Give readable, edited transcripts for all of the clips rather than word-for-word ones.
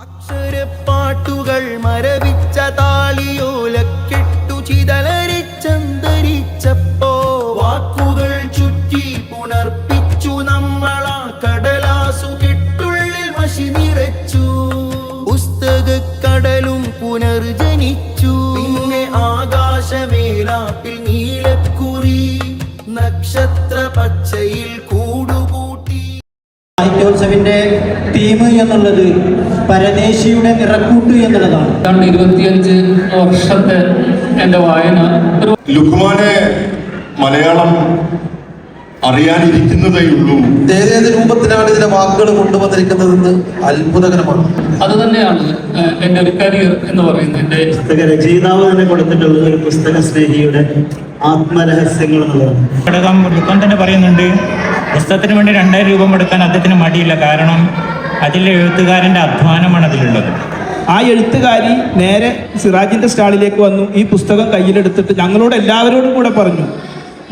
അക്ഷരപ്പാട്ടുകൾ മരവിച്ച താളിയോലക്കെട്ടു ചിതലരിച്ചന്തരിച്ചപ്പോ വാക്കുകൾ ചുറ്റി പുണർപ്പിച്ചു നമ്മളാ കടലാസു കെട്ടുള്ളിൽ മഷി നിറച്ചു. പുസ്തകക്കടലും പുനർജനിച്ചു. പിന്നെ ആകാശമേലാപ്പിൽ നീലക്കുറി നക്ഷത്ര പച്ചയിൽ കൂടുകൂട്ടി. സാഹിത്യോത്സവിന്റെ തീം എന്നുള്ളത് പരദേശിയുടെ നിറക്കൂട്ട് എന്നുള്ളതാണ്. 25 വർഷത്തെ എൻ്റെ വായന. ലുക്മാനെ മലയാളം അറിയാനിരിക്കുന്നതേയുള്ളൂ. ഏതേത് രൂപത്തിലാണ് ഇതിന്റെ വാക്കുകൾ കൊണ്ടുവന്നിരിക്കുന്നതെന്ന് അത്ഭുതകരമാണ്. അത് തന്നെയാണ് എൻ്റെ ഒരു കരിയർ എന്ന് പറയുന്നത്. എൻ്റെ പുസ്തക രചയിതാവ് തന്നെ കൊടുത്തിട്ടുള്ളത് ഒരു പുസ്തക സ്നേഹിയുടെ ആത്മരഹസ്യങ്ങൾ എന്നുള്ളതാണ്. ഘടകം ലുക്മാൻ തന്നെ പറയുന്നുണ്ട്, പുസ്തകത്തിന് വേണ്ടി 2000 രൂപ എടുക്കാൻ അദ്ദേഹത്തിന് മടിയില്ല. കാരണം അതിലെ എഴുത്തുകാരൻ്റെ അധ്വാനമാണ് അതിലുള്ളത്. ആ എഴുത്തുകാരി നേരെ സിറാജിൻ്റെ സ്റ്റാളിലേക്ക് വന്നു. ഈ പുസ്തകം കയ്യിലെടുത്തിട്ട് ഞങ്ങളോട് എല്ലാവരോടും കൂടെ പറഞ്ഞു,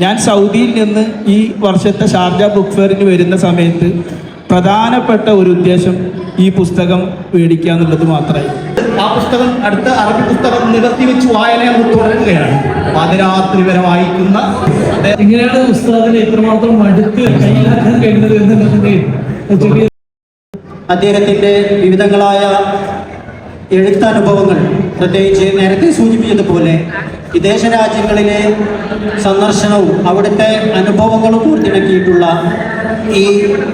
ഞാൻ സൗദിയിൽ നിന്ന് ഈ വർഷത്തെ ഷാർജ ബുക്ക് ഫെയറിന് വരുന്ന സമയത്ത് പ്രധാനപ്പെട്ട ഒരു ഉദ്ദേശം ഈ പുസ്തകം മേടിക്കുക എന്നുള്ളത് മാത്രമായി. ആ പുസ്തകം അടുത്ത അറബി പുസ്തകം നികത്തിവെച്ച് വായന തുടരുകയാണ്. പാതിരാത്രി വരെ വായിക്കുന്ന ഇങ്ങനെയാണ് പുസ്തകത്തിന് എത്രമാത്രം മടുത്ത് കൈകാര്യം കഴിയുന്നത് എന്നുള്ളതിന്റെ അദ്ദേഹത്തിൻ്റെ വിവിധങ്ങളായ എഴുത്തനുഭവങ്ങൾ, പ്രത്യേകിച്ച് നേരത്തെ സൂചിപ്പിച്ചതുപോലെ വിദേശ രാജ്യങ്ങളിലെ സന്ദർശനവും അവിടുത്തെ അനുഭവങ്ങളും പൂർത്തിണക്കിയിട്ടുള്ള ഈ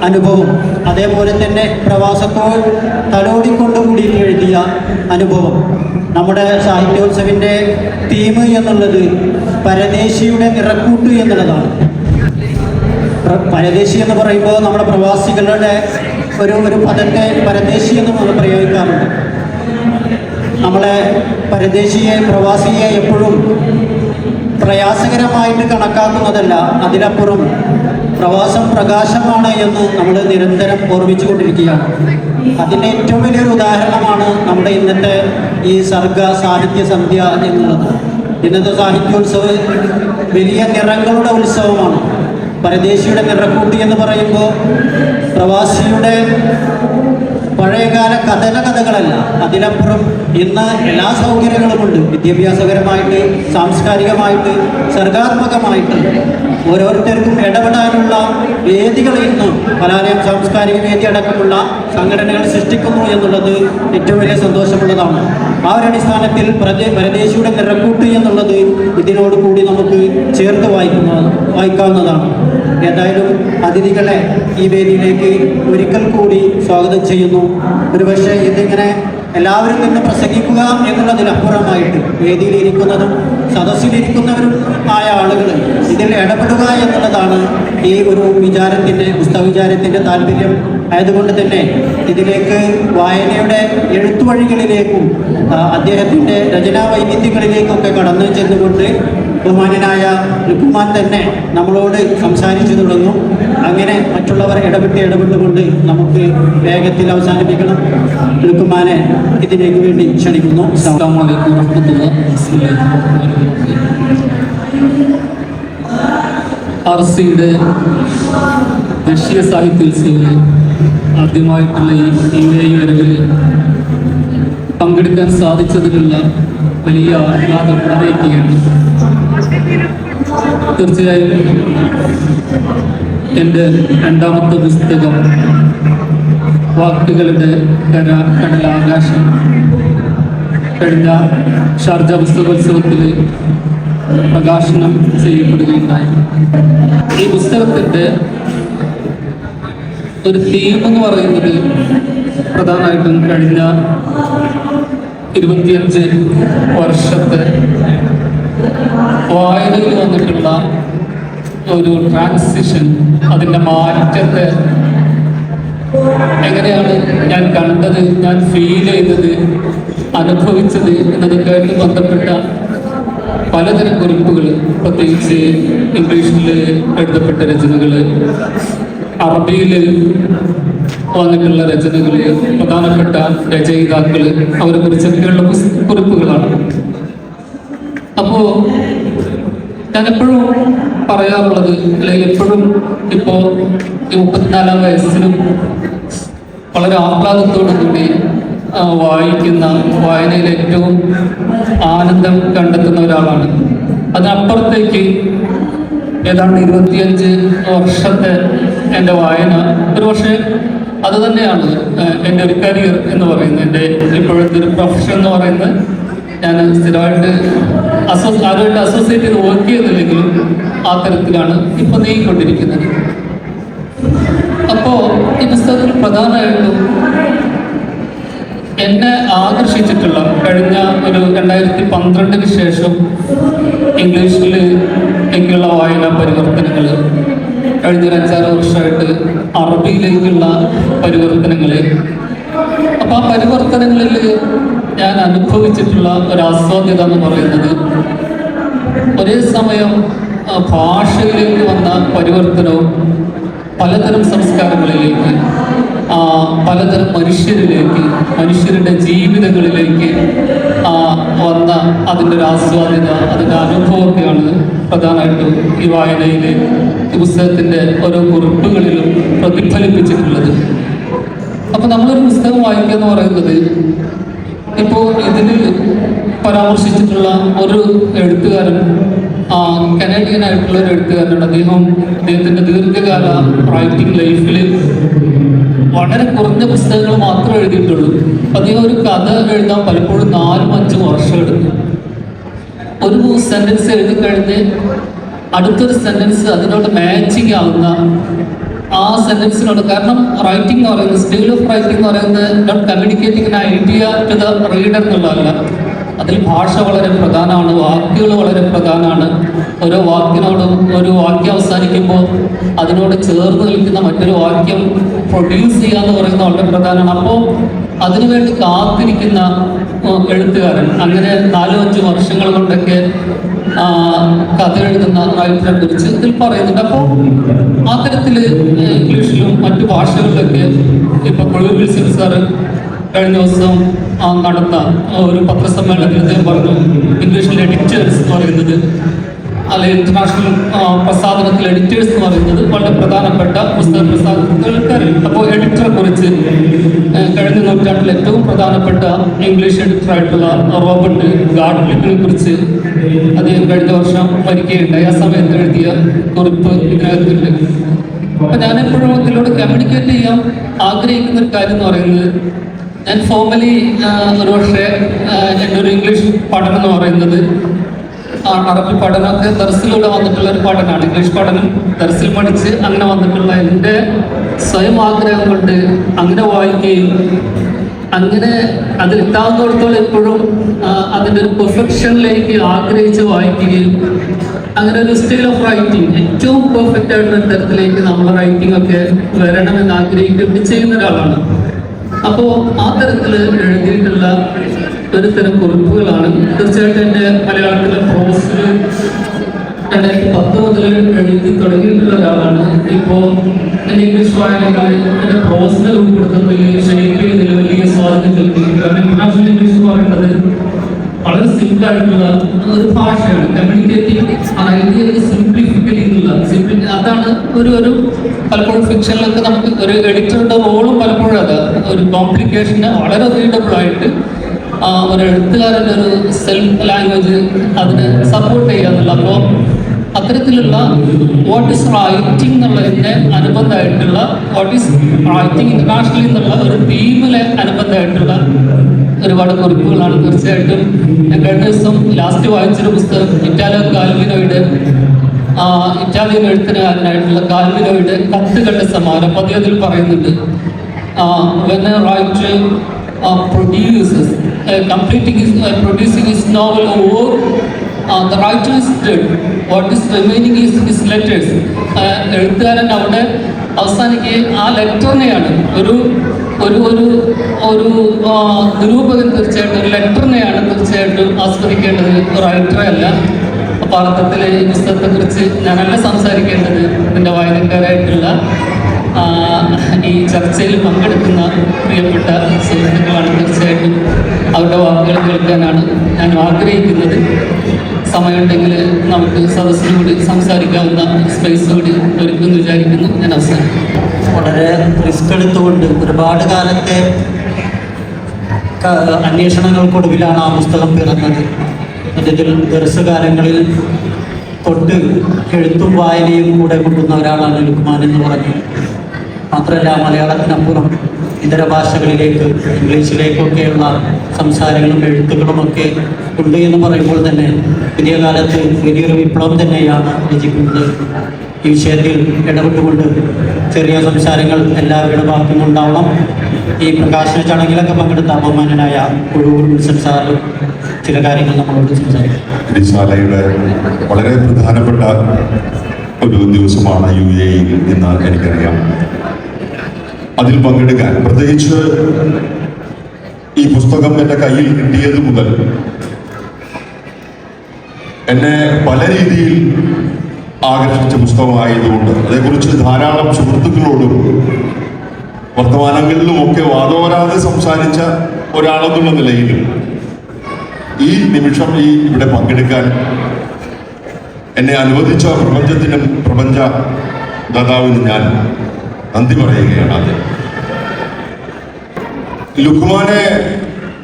അനുഭവം, അതേപോലെ തന്നെ പ്രവാസത്തോട് തലോടിക്കൊണ്ടുകൂടിയിട്ട് എഴുതിയ അനുഭവം. നമ്മുടെ സാഹിത്യോത്സവിൻ്റെ തീം എന്നുള്ളത് പരദേശിയുടെ നിറക്കൂട്ട് എന്നുള്ളതാണ്. പരദേശി എന്ന് പറയുമ്പോൾ നമ്മുടെ പ്രവാസികളുടെ ഒരു പദത്തെ പരദേശി എന്ന് നമ്മൾ പ്രയോഗിക്കാറുണ്ട്. നമ്മളെ പരദേശിയെ, പ്രവാസിയെ എപ്പോഴും പ്രയാസകരമായിട്ട് കണക്കാക്കുന്നതല്ല, അതിനപ്പുറം പ്രവാസം പ്രകാശമാണ് എന്ന് നമ്മൾ നിരന്തരം ഓർമ്മിച്ചു കൊണ്ടിരിക്കുകയാണ്. അതിൻ്റെ ഏറ്റവും വലിയൊരു ഉദാഹരണമാണ് നമ്മുടെ ഇന്നത്തെ ഈ സർഗ സാഹിത്യ സന്ധ്യ എന്നുള്ളത്. ഇന്നത്തെ സാഹിത്യോത്സവ് വലിയ നിറങ്ങളുടെ ഉത്സവമാണ്. പരദേശിയുടെ നിറക്കൂട്ടി എന്ന് പറയുമ്പോൾ പ്രവാസിയുടെ പഴയകാല കഥകളല്ല, അതിനപ്പുറം ഇന്ന് എല്ലാ സൗകര്യങ്ങളുമുണ്ട്. വിദ്യാഭ്യാസപരമായിട്ട്, സാംസ്കാരികമായിട്ട്, സർഗാത്മകമായിട്ട് ഓരോരുത്തർക്കും ഇടപെടാനുള്ള വേദികൾ ഇന്ന് കലാലയം സാംസ്കാരിക വേദി അടക്കമുള്ള സംഘടനകൾ സൃഷ്ടിക്കുന്നു എന്നുള്ളത് ഏറ്റവും വലിയ സന്തോഷമുള്ളതാണ്. ആ ഒരു അടിസ്ഥാനത്തിൽ പരദേശിയുടെ നിറക്കൂട്ട് എന്നുള്ളത് ഇതിനോട് കൂടി നമുക്ക് ചേർത്ത് വായിക്കാവുന്നതാണ്. ഏതായാലും അതിഥികളെ ഈ വേദിയിലേക്ക് ഒരിക്കൽ കൂടി സ്വാഗതം ചെയ്യുന്നു. ഒരുപക്ഷെ ഇതിങ്ങനെ എല്ലാവരും നിന്ന് പ്രസംഗിക്കുക എന്നുള്ളതിനപ്പുറമായിട്ട് വേദിയിലിരിക്കുന്നതും സദസ്സിലിരിക്കുന്നവരും ആയ ആളുകൾ ഇതിൽ ഇടപെടുക എന്നുള്ളതാണ് ഈ ഒരു പുസ്തക വിചാരത്തിൻ്റെ താല്പര്യം. ആയതുകൊണ്ട് തന്നെ ഇതിലേക്ക് വായനയുടെ എഴുത്തുവഴികളിലേക്കും അദ്ദേഹത്തിൻ്റെ രചനാ വൈവിധ്യങ്ങളിലേക്കൊക്കെ കടന്നു ചെന്നുകൊണ്ട് ബഹുമാന്യനായ ലുക്മാൻ തന്നെ നമ്മളോട് സംസാരിച്ചു തുടങ്ങും. അങ്ങനെ മറ്റുള്ളവർ ഇടപെട്ടുകൊണ്ട് നമുക്ക് വേഗത്തിൽ അവസാനിപ്പിക്കണം. ലുക്മാനെ ഇതിലേക്ക് വേണ്ടി ക്ഷണിക്കുന്നു. അസ്സലാമു അലൈക്കും വറഹ്മത്തുള്ളാഹി. ആർസിയുടെ ദേശീയ സാഹിത്യോത്സവിൽ ആദ്യമായിട്ടുള്ള ഈ വരവിൽ പങ്കെടുക്കാൻ സാധിച്ചതിലുള്ള വലിയ ആഹ്ലാദം അറിയിക്കുകയാണ്. തീർച്ചയായും എൻ്റെ 2ാമത്തെ പുസ്തകം വാക്കുകളുടെ കടലാകാശം കഴിഞ്ഞ ഷാർജ പുസ്തകോത്സവത്തിൽ പ്രകാശനം ചെയ്യപ്പെടുകയുണ്ടായി. ഈ പുസ്തകത്തിൻ്റെ ഒരു തീം എന്ന് പറയുന്നത് പ്രധാനമായിട്ടും കഴിഞ്ഞ 25 വർഷത്തെ വായനയിൽ വന്നിട്ടുള്ള ഒരു ട്രാൻസിഷൻ, അതിൻ്റെ മാറ്റത്തെ എങ്ങനെയാണ് ഞാൻ കണ്ടത്, ഞാൻ ഫീൽ ചെയ്തത്, അനുഭവിച്ചത് എന്നതൊക്കെയായിട്ട് ബന്ധപ്പെട്ട പലതരം കുറിപ്പുകൾ, പ്രത്യേകിച്ച് ഇംഗ്ലീഷിൽ എഴുതപ്പെട്ട രചനകൾ, അറബിയിൽ വന്നിട്ടുള്ള രചനകൾ, പ്രധാനപ്പെട്ട രചയിതാക്കൾ, അവരെ കുറിച്ചൊക്കെയുള്ള കുറിപ്പുകളാണ്. അപ്പോൾ ഞാനെപ്പോഴും പറയാറുള്ളത്, അല്ലെങ്കിൽ എപ്പോഴും ഇപ്പോൾ 34-ാം വയസ്സിലും വളരെ ആഹ്ലാദത്തോടു കൂടി വായനയിൽ ഏറ്റവും ആനന്ദം കണ്ടെത്തുന്ന ഒരാളാണ്. അതിനപ്പുറത്തേക്ക് ഏതാണ്ട് 25 വർഷത്തെ എൻ്റെ വായന ഒരു പക്ഷേ അത് തന്നെയാണ് എൻ്റെ ഒരു കരിയർ എന്ന് പറയുന്നത്. എൻ്റെ ഇപ്പോഴത്തെ ഒരു പ്രൊഫഷൻ എന്ന് പറയുന്നത് ഞാൻ സ്ഥിരമായിട്ട് ആരുമായിട്ട് അസോസിയേറ്റ് ചെയ്ത് വർക്ക് ചെയ്യുന്നില്ലെങ്കിലും ആ തരത്തിലാണ് ഇപ്പോൾ നീങ്ങിക്കൊണ്ടിരിക്കുന്നത്. അപ്പോൾ ഈ പുസ്തകത്തിൽ പ്രധാനമായിട്ടും എന്നെ ആകർഷിച്ചിട്ടുള്ള കഴിഞ്ഞ ഒരു 2012 ശേഷം ഇംഗ്ലീഷിൽ എനിക്കുള്ള വായന പരിവർത്തനങ്ങൾ, കഴിഞ്ഞ 5-6 വർഷമായിട്ട് അറബിയിലേക്കുള്ള പരിവർത്തനങ്ങൾ. അപ്പോൾ ആ പരിവർത്തനങ്ങളിൽ ഞാൻ അനുഭവിച്ചിട്ടുള്ള ഒരു ആസ്വാദ്യത എന്ന് പറയുന്നത് ഒരേ സമയം ഭാഷയിലേക്ക് വന്ന പരിവർത്തനവും പലതരം സംസ്കാരങ്ങളിലേക്ക്, പലതരം മനുഷ്യരുടെ ജീവിതങ്ങളിലേക്ക് വന്ന അതിൻ്റെ ഒരു ആസ്വാദ്യത, അതിൻ്റെ അനുഭവമൊക്കെയാണ് പ്രധാനമായിട്ടും ഈ വായനയിൽ ഈ പുസ്തകത്തിൻ്റെ ഓരോ കുറിപ്പുകളിലും പ്രതിഫലിപ്പിച്ചിട്ടുള്ളത്. അപ്പോൾ നമ്മളൊരു പുസ്തകം വായിക്കുക എന്ന് പറയുന്നത്, ഇപ്പോൾ ഇതിൽ പരാമർശിച്ചിട്ടുള്ള ഒരു എഴുത്തുകാരൻ കനേഡിയൻ ആയിട്ടുള്ള ഒരു എഴുത്തുകാരനാണ്. അദ്ദേഹത്തിൻ്റെ ദീർഘകാല റൈറ്റിംഗ് ലൈഫിൽ വളരെ കുറഞ്ഞ പുസ്തകങ്ങൾ മാത്രമേ എഴുതിയിട്ടുള്ളൂ. അദ്ദേഹം ഒരു കഥ എഴുതാൻ പലപ്പോഴും 4-5 വർഷം എടുക്കും. ഒരു സെന്റൻസ് എഴുതി കഴിഞ്ഞ് അടുത്തൊരു സെന്റൻസ് അതിനോട് മാച്ചിങ് ആവുന്ന ആ സെന്റൻസിനോട്, കാരണം റൈറ്റിംഗ് എന്ന് പറയുന്നത്, സ്റ്റൈൽ ഓഫ് റൈറ്റിംഗ് എന്ന് പറയുന്നത് not communicating idea to the reader എന്നുള്ളതല്ല. അതിൽ ഭാഷ വളരെ പ്രധാനമാണ്, വാക്കുകൾ വളരെ പ്രധാനമാണ്. ഓരോ വാക്കിനോടും ഒരു വാക്യം അവസാനിക്കുമ്പോൾ അതിനോട് ചേർന്ന് നിൽക്കുന്ന മറ്റൊരു വാക്യം പ്രൊഡ്യൂസ് ചെയ്യുക എന്ന് പറയുന്നത് വളരെ പ്രധാനമാണ്. അപ്പോൾ അതിനുവേണ്ടി കാത്തിരിക്കുന്ന എഴുത്തുകാരൻ, അങ്ങനെ 4-5 വർഷങ്ങൾ കൊണ്ടൊക്കെ കഥ എഴുതുന്ന റൈറ്ററെ കുറിച്ച് ഇതിൽ പറയുന്നുണ്ട്. അപ്പോൾ ആ തരത്തിൽ ഇംഗ്ലീഷിലും മറ്റു ഭാഷകളിലൊക്കെ ഇപ്പോൾ കൊളു വിൽസൺ സാറ് കഴിഞ്ഞ ദിവസം നടന്ന ഒരു പത്രസമ്മേളനത്തിൽ അദ്ദേഹം പറഞ്ഞു, ഇംഗ്ലീഷിലെ എഡിറ്റേഴ്സ് എന്ന് പറയുന്നത്, അല്ലെങ്കിൽ ഇന്റർനാഷണൽ പ്രസാധനത്തിൽ എഡിറ്റേഴ്സ് എന്ന് പറയുന്നത് വളരെ പ്രധാനപ്പെട്ട പുസ്തക പ്രസാധനക്കാരിൽ. അപ്പോൾ എഡിറ്ററെ കുറിച്ച് കഴിഞ്ഞ നൂറ്റാണ്ടിൽ ഏറ്റവും പ്രധാനപ്പെട്ട ഇംഗ്ലീഷ് എഡിറ്ററായിട്ടുള്ള റോബർട്ട് ഗാഡ്ലിക്കിനെ കുറിച്ച് അദ്ദേഹം കഴിഞ്ഞ വർഷം മരിക്കുകയുണ്ടായി. ആ സമയത്ത് എഴുതിയ കുറിപ്പ് ഇതിനകത്തുണ്ട്. അപ്പം ഞാനെപ്പോഴും ഇതിലൂടെ കമ്മ്യൂണിക്കേറ്റ് ചെയ്യാൻ ആഗ്രഹിക്കുന്ന ഒരു കാര്യം എന്ന് പറയുന്നത്, ഞാൻ ഫോർമലി ഒരു പക്ഷേ എൻ്റെ ഒരു ഇംഗ്ലീഷ് പഠനം എന്ന് പറയുന്നത്, അറബി പഠനമൊക്കെ ദർസിലൂടെ വന്നിട്ടുള്ള ഒരു പഠനമാണ്. ഇംഗ്ലീഷ് പഠനം ദർസിൽ പഠിച്ച് അങ്ങനെ വന്നിട്ടുള്ള എൻ്റെ സ്വയം ആഗ്രഹം കൊണ്ട് അങ്ങനെ വായിക്കുകയും അങ്ങനെ അതിലെത്താവുന്നിടത്തോളം എപ്പോഴും അതിൻ്റെ ഒരു പെർഫെക്ഷനിലേക്ക് ആഗ്രഹിച്ച് വായിക്കുകയും, അങ്ങനെ ഒരു സ്റ്റൈൽ ഓഫ് റൈറ്റിംഗ് ഏറ്റവും പെർഫെക്റ്റ് ആയിട്ടുള്ള തരത്തിലേക്ക് നമ്മുടെ റൈറ്റിംഗ് ഒക്കെ വരണമെന്ന് ആഗ്രഹിക്കുകയും ചെയ്യുന്ന ഒരാളാണ്. അപ്പോൾ ആ തരത്തിൽ എഴുതിയിട്ടുള്ള ഒരു തരം കുറിപ്പുകളാണ്. തീർച്ചയായിട്ടും എൻ്റെ മലയാളത്തിലെ പ്രോസിൽ 2010 മുതൽ എഴുതി തുടങ്ങിയിട്ടുള്ള ഒരാളാണ്. ഇപ്പോൾ എൻ്റെ ഇംഗ്ലീഷ് വായനകളിൽ എൻ്റെ പ്രോസിനെ ഉൾപ്പെടുത്തുന്നതിൽ ഷേപ്പ് ചെയ്യുന്നതിൽ വലിയ സ്വാധീനം ചെലുത്തിയിട്ടുണ്ട്. കാരണം ഇന്റർനാഷണൽ ഇംഗ്ലീഷ് എന്ന് പറയുന്നത് വളരെ സിമ്പിൾ ആയിട്ടുള്ള ഒരു ഭാഷയാണ്. കമ്മ്യൂണിക്കേറ്റിംഗ് ഐഡിയ സിംപ്ലിഫിക്കലി എന്നുള്ള അതാണ് ഒരു പലപ്പോഴും ഫിക്ഷനിലൊക്കെ നമുക്ക് ഒരു എഡിറ്ററുടെ റോളും പലപ്പോഴും അതാണ് ഒരു കോംപ്ലിക്കേഷന് വളരെ റീഡബിൾ ആയിട്ട് ഒരു എഴുത്തുകാരൻ്റെ ഒരു സെൽഫ് ലാംഗ്വേജ് അതിന് സപ്പോർട്ട് ചെയ്യാന്നുള്ള. അപ്പോൾ അത്തരത്തിലുള്ള വാട്ട് ഈസ് റൈറ്റിംഗ് എന്നുള്ളതിൻ്റെ അനുബന്ധമായിട്ടുള്ള വാട്ട് ഈസ് റൈറ്റിംഗ് ഇന്റർനാഷണലി എന്നുള്ള ഒരു തീമിലെ അനുബന്ധമായിട്ടുള്ള ഒരുപാട് കുറിപ്പുകളാണ്. തീർച്ചയായിട്ടും ഞാൻ കഴിഞ്ഞ ദിവസം ലാസ്റ്റ് വായിച്ചൊരു പുസ്തകം ഇറ്റാലിയോ കാൽവിനോയുടെ ഇറ്റാലിയൻ എഴുത്തുകാരനായിട്ടുള്ള കാൽവിനോയുടെ കത്തുകളുടെ സമാഹാരം. അപ്പോൾ അദ്ദേഹത്തിൽ പറയുന്നുണ്ട്, when a writer produces producing his novel or work, the writer is dead. What is remaining is his letters. എഴുത്തുകാരൻ അവിടെ അവസാനിക്കുകയും ആ ലെറ്ററിനെയാണ് ഒരു ഒരു ഒരു ഒരു നിരൂപകൻ തീർച്ചയായിട്ടും ഒരു ലെറ്ററിനെയാണ് തീർച്ചയായിട്ടും ആസ്വദിക്കേണ്ടത്, റൈറ്ററെ അല്ല. അപ്പോൾ അർത്ഥത്തിൽ ഈ പുസ്തകത്തെക്കുറിച്ച് ഞാനല്ല സംസാരിക്കേണ്ടത്, ഇതിൻ്റെ വായനക്കാരായിട്ടുള്ള ഈ ചർച്ചയിൽ പങ്കെടുക്കുന്ന പ്രിയപ്പെട്ട സുഹൃത്തുക്കളാണ്. തീർച്ചയായിട്ടും അവരുടെ വാക്കുകൾ കേൾക്കാനാണ് ഞാൻ ആഗ്രഹിക്കുന്നത്. സമയമുണ്ടെങ്കിൽ നമുക്ക് സദസ്സിനോട് സംസാരിക്കാവുന്ന സ്പേസ് കൂടി ഒരുക്കുമെന്ന് വിചാരിക്കുന്നു. ഞാൻ അവസാനം വളരെ റിസ്ക് എടുത്തുകൊണ്ട് ഒരുപാട് കാലത്തെ അന്വേഷണങ്ങൾക്കൊടുവിലാണ് ആ പുസ്തകം പിറന്നത്. സത്യത്തിൽ ദീർഘകാലങ്ങളിൽ തൊട്ട് എഴുത്തും വായനയും കൂടെ കൊണ്ടുവന്ന ഒരാളാണ് ലുക്മാൻ എന്ന് പറഞ്ഞു. മാത്രമല്ല മലയാളത്തിനപ്പുറം ഇതര ഭാഷകളിലേക്ക്, ഇംഗ്ലീഷിലേക്കൊക്കെയുള്ള സംസാരങ്ങളും എഴുത്തുകളുമൊക്കെ ഉണ്ട് എന്ന് പറയുമ്പോൾ തന്നെ പുതിയ കാലത്ത് വലിയൊരു വിപ്ലവം തന്നെയാണ് രചിക്കുന്നത്. ഈ വിഷയത്തിൽ ഇടപെട്ടുകൊണ്ട് ചെറിയ സംസാരങ്ങൾ എല്ലാവരുടെ ഭാഗത്തും ഉണ്ടാവണം. ഈ പ്രകാശന ചടങ്ങിലൊക്കെ പങ്കെടുത്ത ബഹുമാനനായ കുഴൂർ വിൽസൺ സാറ് ചില കാര്യങ്ങൾ നമ്മളോട് സംസാരിക്കും. ശാലയുടെ വളരെ പ്രധാനപ്പെട്ട ഒരു ദിവസമാണ് UAE എന്ന് എനിക്കറിയാം. അതിൽ പങ്കെടുക്കാൻ, പ്രത്യേകിച്ച് ഈ പുസ്തകം എൻ്റെ കയ്യിൽ കിട്ടിയത് മുതൽ എന്നെ പല രീതിയിൽ ആകർഷിച്ച പുസ്തകമായതുകൊണ്ട് അതേക്കുറിച്ച് ധാരാളം സുഹൃത്തുക്കളോടും വർത്തമാനങ്ങളിലുമൊക്കെ വാദോരാതെ സംസാരിച്ച ഒരാളെന്നുള്ള നിലയിൽ ഈ നിമിഷം ഇവിടെ പങ്കെടുക്കാൻ എന്നെ അനുവദിച്ച പ്രപഞ്ചത്തിനും പ്രപഞ്ച ദാതാവിന് ഞാൻ നന്ദി പറയുകയാണ്. ആദ്യം ലുക്മാനെ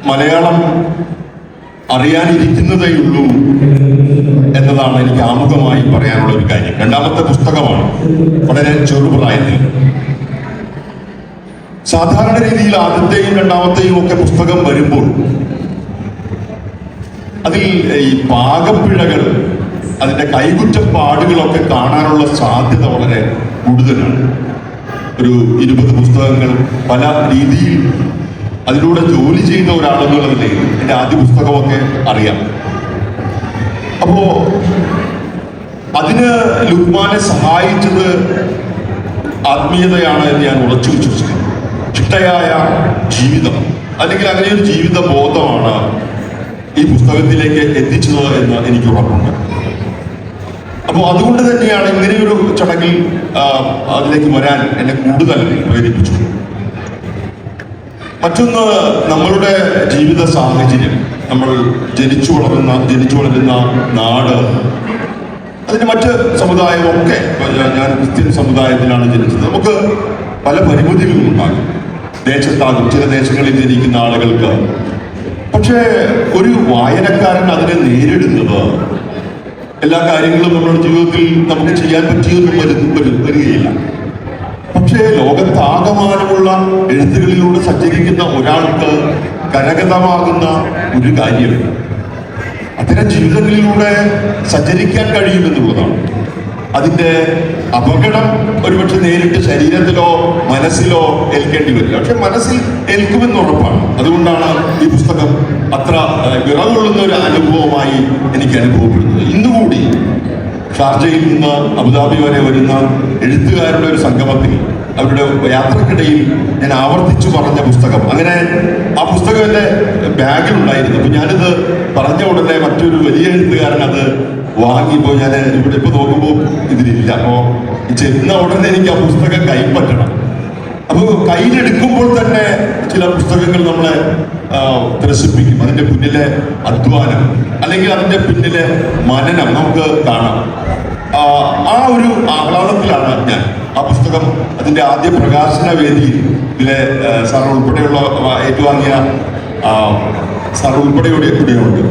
മലയാളം അറിയാനിരിക്കുന്നതേയുള്ളൂ എന്നതാണ് എനിക്ക് ആമുഖമായി പറയാനുള്ള ഒരു കാര്യം. രണ്ടാമത്തെ പുസ്തകമാണ്, വളരെ ചെറുപ്രായത്തിൽ. സാധാരണ രീതിയിൽ ആദ്യത്തെയും രണ്ടാമത്തെയും ഒക്കെ പുസ്തകം വരുമ്പോൾ അതിൽ ഈ പാകപ്പിഴകൾ, അതിൻ്റെ കൈകുറ്റപ്പാടുകളൊക്കെ കാണാനുള്ള സാധ്യത വളരെ കൂടുതലാണ്. ഒരു 20 പുസ്തകങ്ങൾ പല രീതിയിൽ അതിലൂടെ ജോലി ചെയ്യുന്ന ഒരാളെന്നുള്ള നിലയിൽ എൻ്റെ ആദ്യ പുസ്തകമൊക്കെ അറിയാം. അപ്പോ അതിന് ലുക്മാനെ സഹായിച്ചത് ആത്മീയതയാണ് എന്ന് ഞാൻ ഉറച്ചു വിശ്വസിക്കുന്നു. ചിട്ടയായ ജീവിതം, അല്ലെങ്കിൽ അങ്ങനെ ഒരു ജീവിത ബോധമാണ് ഈ പുസ്തകത്തിലേക്ക് എത്തിച്ചത് എന്ന് എനിക്ക് ഉറപ്പുണ്ട്. അപ്പോൾ അതുകൊണ്ട് തന്നെയാണ് ഇങ്ങനെയൊരു ചടങ്ങിൽ അതിലേക്ക് വരാൻ എന്നെ കൂടുതൽ പ്രേരിപ്പിച്ചു. മറ്റൊന്ന്, നമ്മളുടെ ജീവിത സാഹചര്യം, നമ്മൾ ജനിച്ചു വളരുന്ന നാട്, അതിന് മറ്റ് സമുദായമൊക്കെ, ഞാൻ ക്രിസ്ത്യൻ സമുദായത്തിലാണ് ജനിച്ചത്, നമുക്ക് പല പരിമിതികളും ഉണ്ടാകും. ദേശത്താകും ചില ദേശങ്ങളിൽ ജനിക്കുന്ന ആളുകൾക്ക്. പക്ഷേ ഒരു വായനക്കാരൻ അതിനെ നേരിടുന്നത് എല്ലാ കാര്യങ്ങളും നമ്മുടെ ജീവിതത്തിൽ നമുക്ക് ചെയ്യാൻ പറ്റിയൊന്നും വരികയില്ല. പക്ഷേ ലോകത്താകമാനമുള്ള എഴുത്തുകളിലൂടെ സഞ്ചരിക്കുന്ന ഒരാൾക്ക് കരഗതമാകുന്ന ഒരു കാര്യം അത്തരം ജീവിതങ്ങളിലൂടെ സഞ്ചരിക്കാൻ കഴിയുമെന്നുള്ളതാണ്. അതിൻ്റെ അപകടം ഒരുപക്ഷെ നേരിട്ട് ശരീരത്തിലോ മനസ്സിലോ ഏൽക്കേണ്ടി വരില്ല, പക്ഷെ മനസ്സിൽ ഏൽക്കുമെന്ന് ഉറപ്പാണ്. അതുകൊണ്ടാണ് ഈ പുസ്തകം അത്ര വിറകൊള്ളുന്ന ഒരു അനുഭവമായി എനിക്ക് അനുഭവപ്പെടുന്നത്. ഇന്നുകൂടി ഷാർജയിൽ നിന്ന് അബുദാബി വരെ വരുന്ന എഴുത്തുകാരുടെ ഒരു സംഗമത്തിൽ അവരുടെ യാത്രക്കിടയിൽ ഞാൻ ആവർത്തിച്ചു പറഞ്ഞ പുസ്തകം, അങ്ങനെ ആ പുസ്തകം എൻ്റെ ബാഗിലുണ്ടായിരുന്നു. അപ്പോൾ ഞാനിത് പറഞ്ഞ ഉടനെ മറ്റൊരു വലിയ എഴുത്തുകാരൻ അത് വാങ്ങിയപ്പോൾ ഞാൻ ഇവിടെ ഇപ്പോൾ നോക്കുമ്പോൾ ഇതിലില്ല. അപ്പോൾ ചെന്ന ഉടനെ എനിക്ക് ആ പുസ്തകം കൈപ്പറ്റണം. അപ്പോൾ കയ്യിലെടുക്കുമ്പോൾ തന്നെ ചില പുസ്തകങ്ങൾ നമ്മളെ ത്രസിപ്പിക്കും. അതിൻ്റെ പിന്നിലെ അധ്വാനം, അല്ലെങ്കിൽ അതിൻ്റെ പിന്നിലെ മനനം നമുക്ക് കാണാം. ആ ഒരു ആഹ്ലാദത്തിലാണ് ഞാൻ ആ പുസ്തകം അതിൻ്റെ ആദ്യ പ്രകാശന വേദിയിൽ ഇതിലെ സാർ ഉൾപ്പെടെയുള്ള ഏറ്റുവാങ്ങിയ സാർ ഉൾപ്പെടെയുടെ കൂടെയുണ്ട്.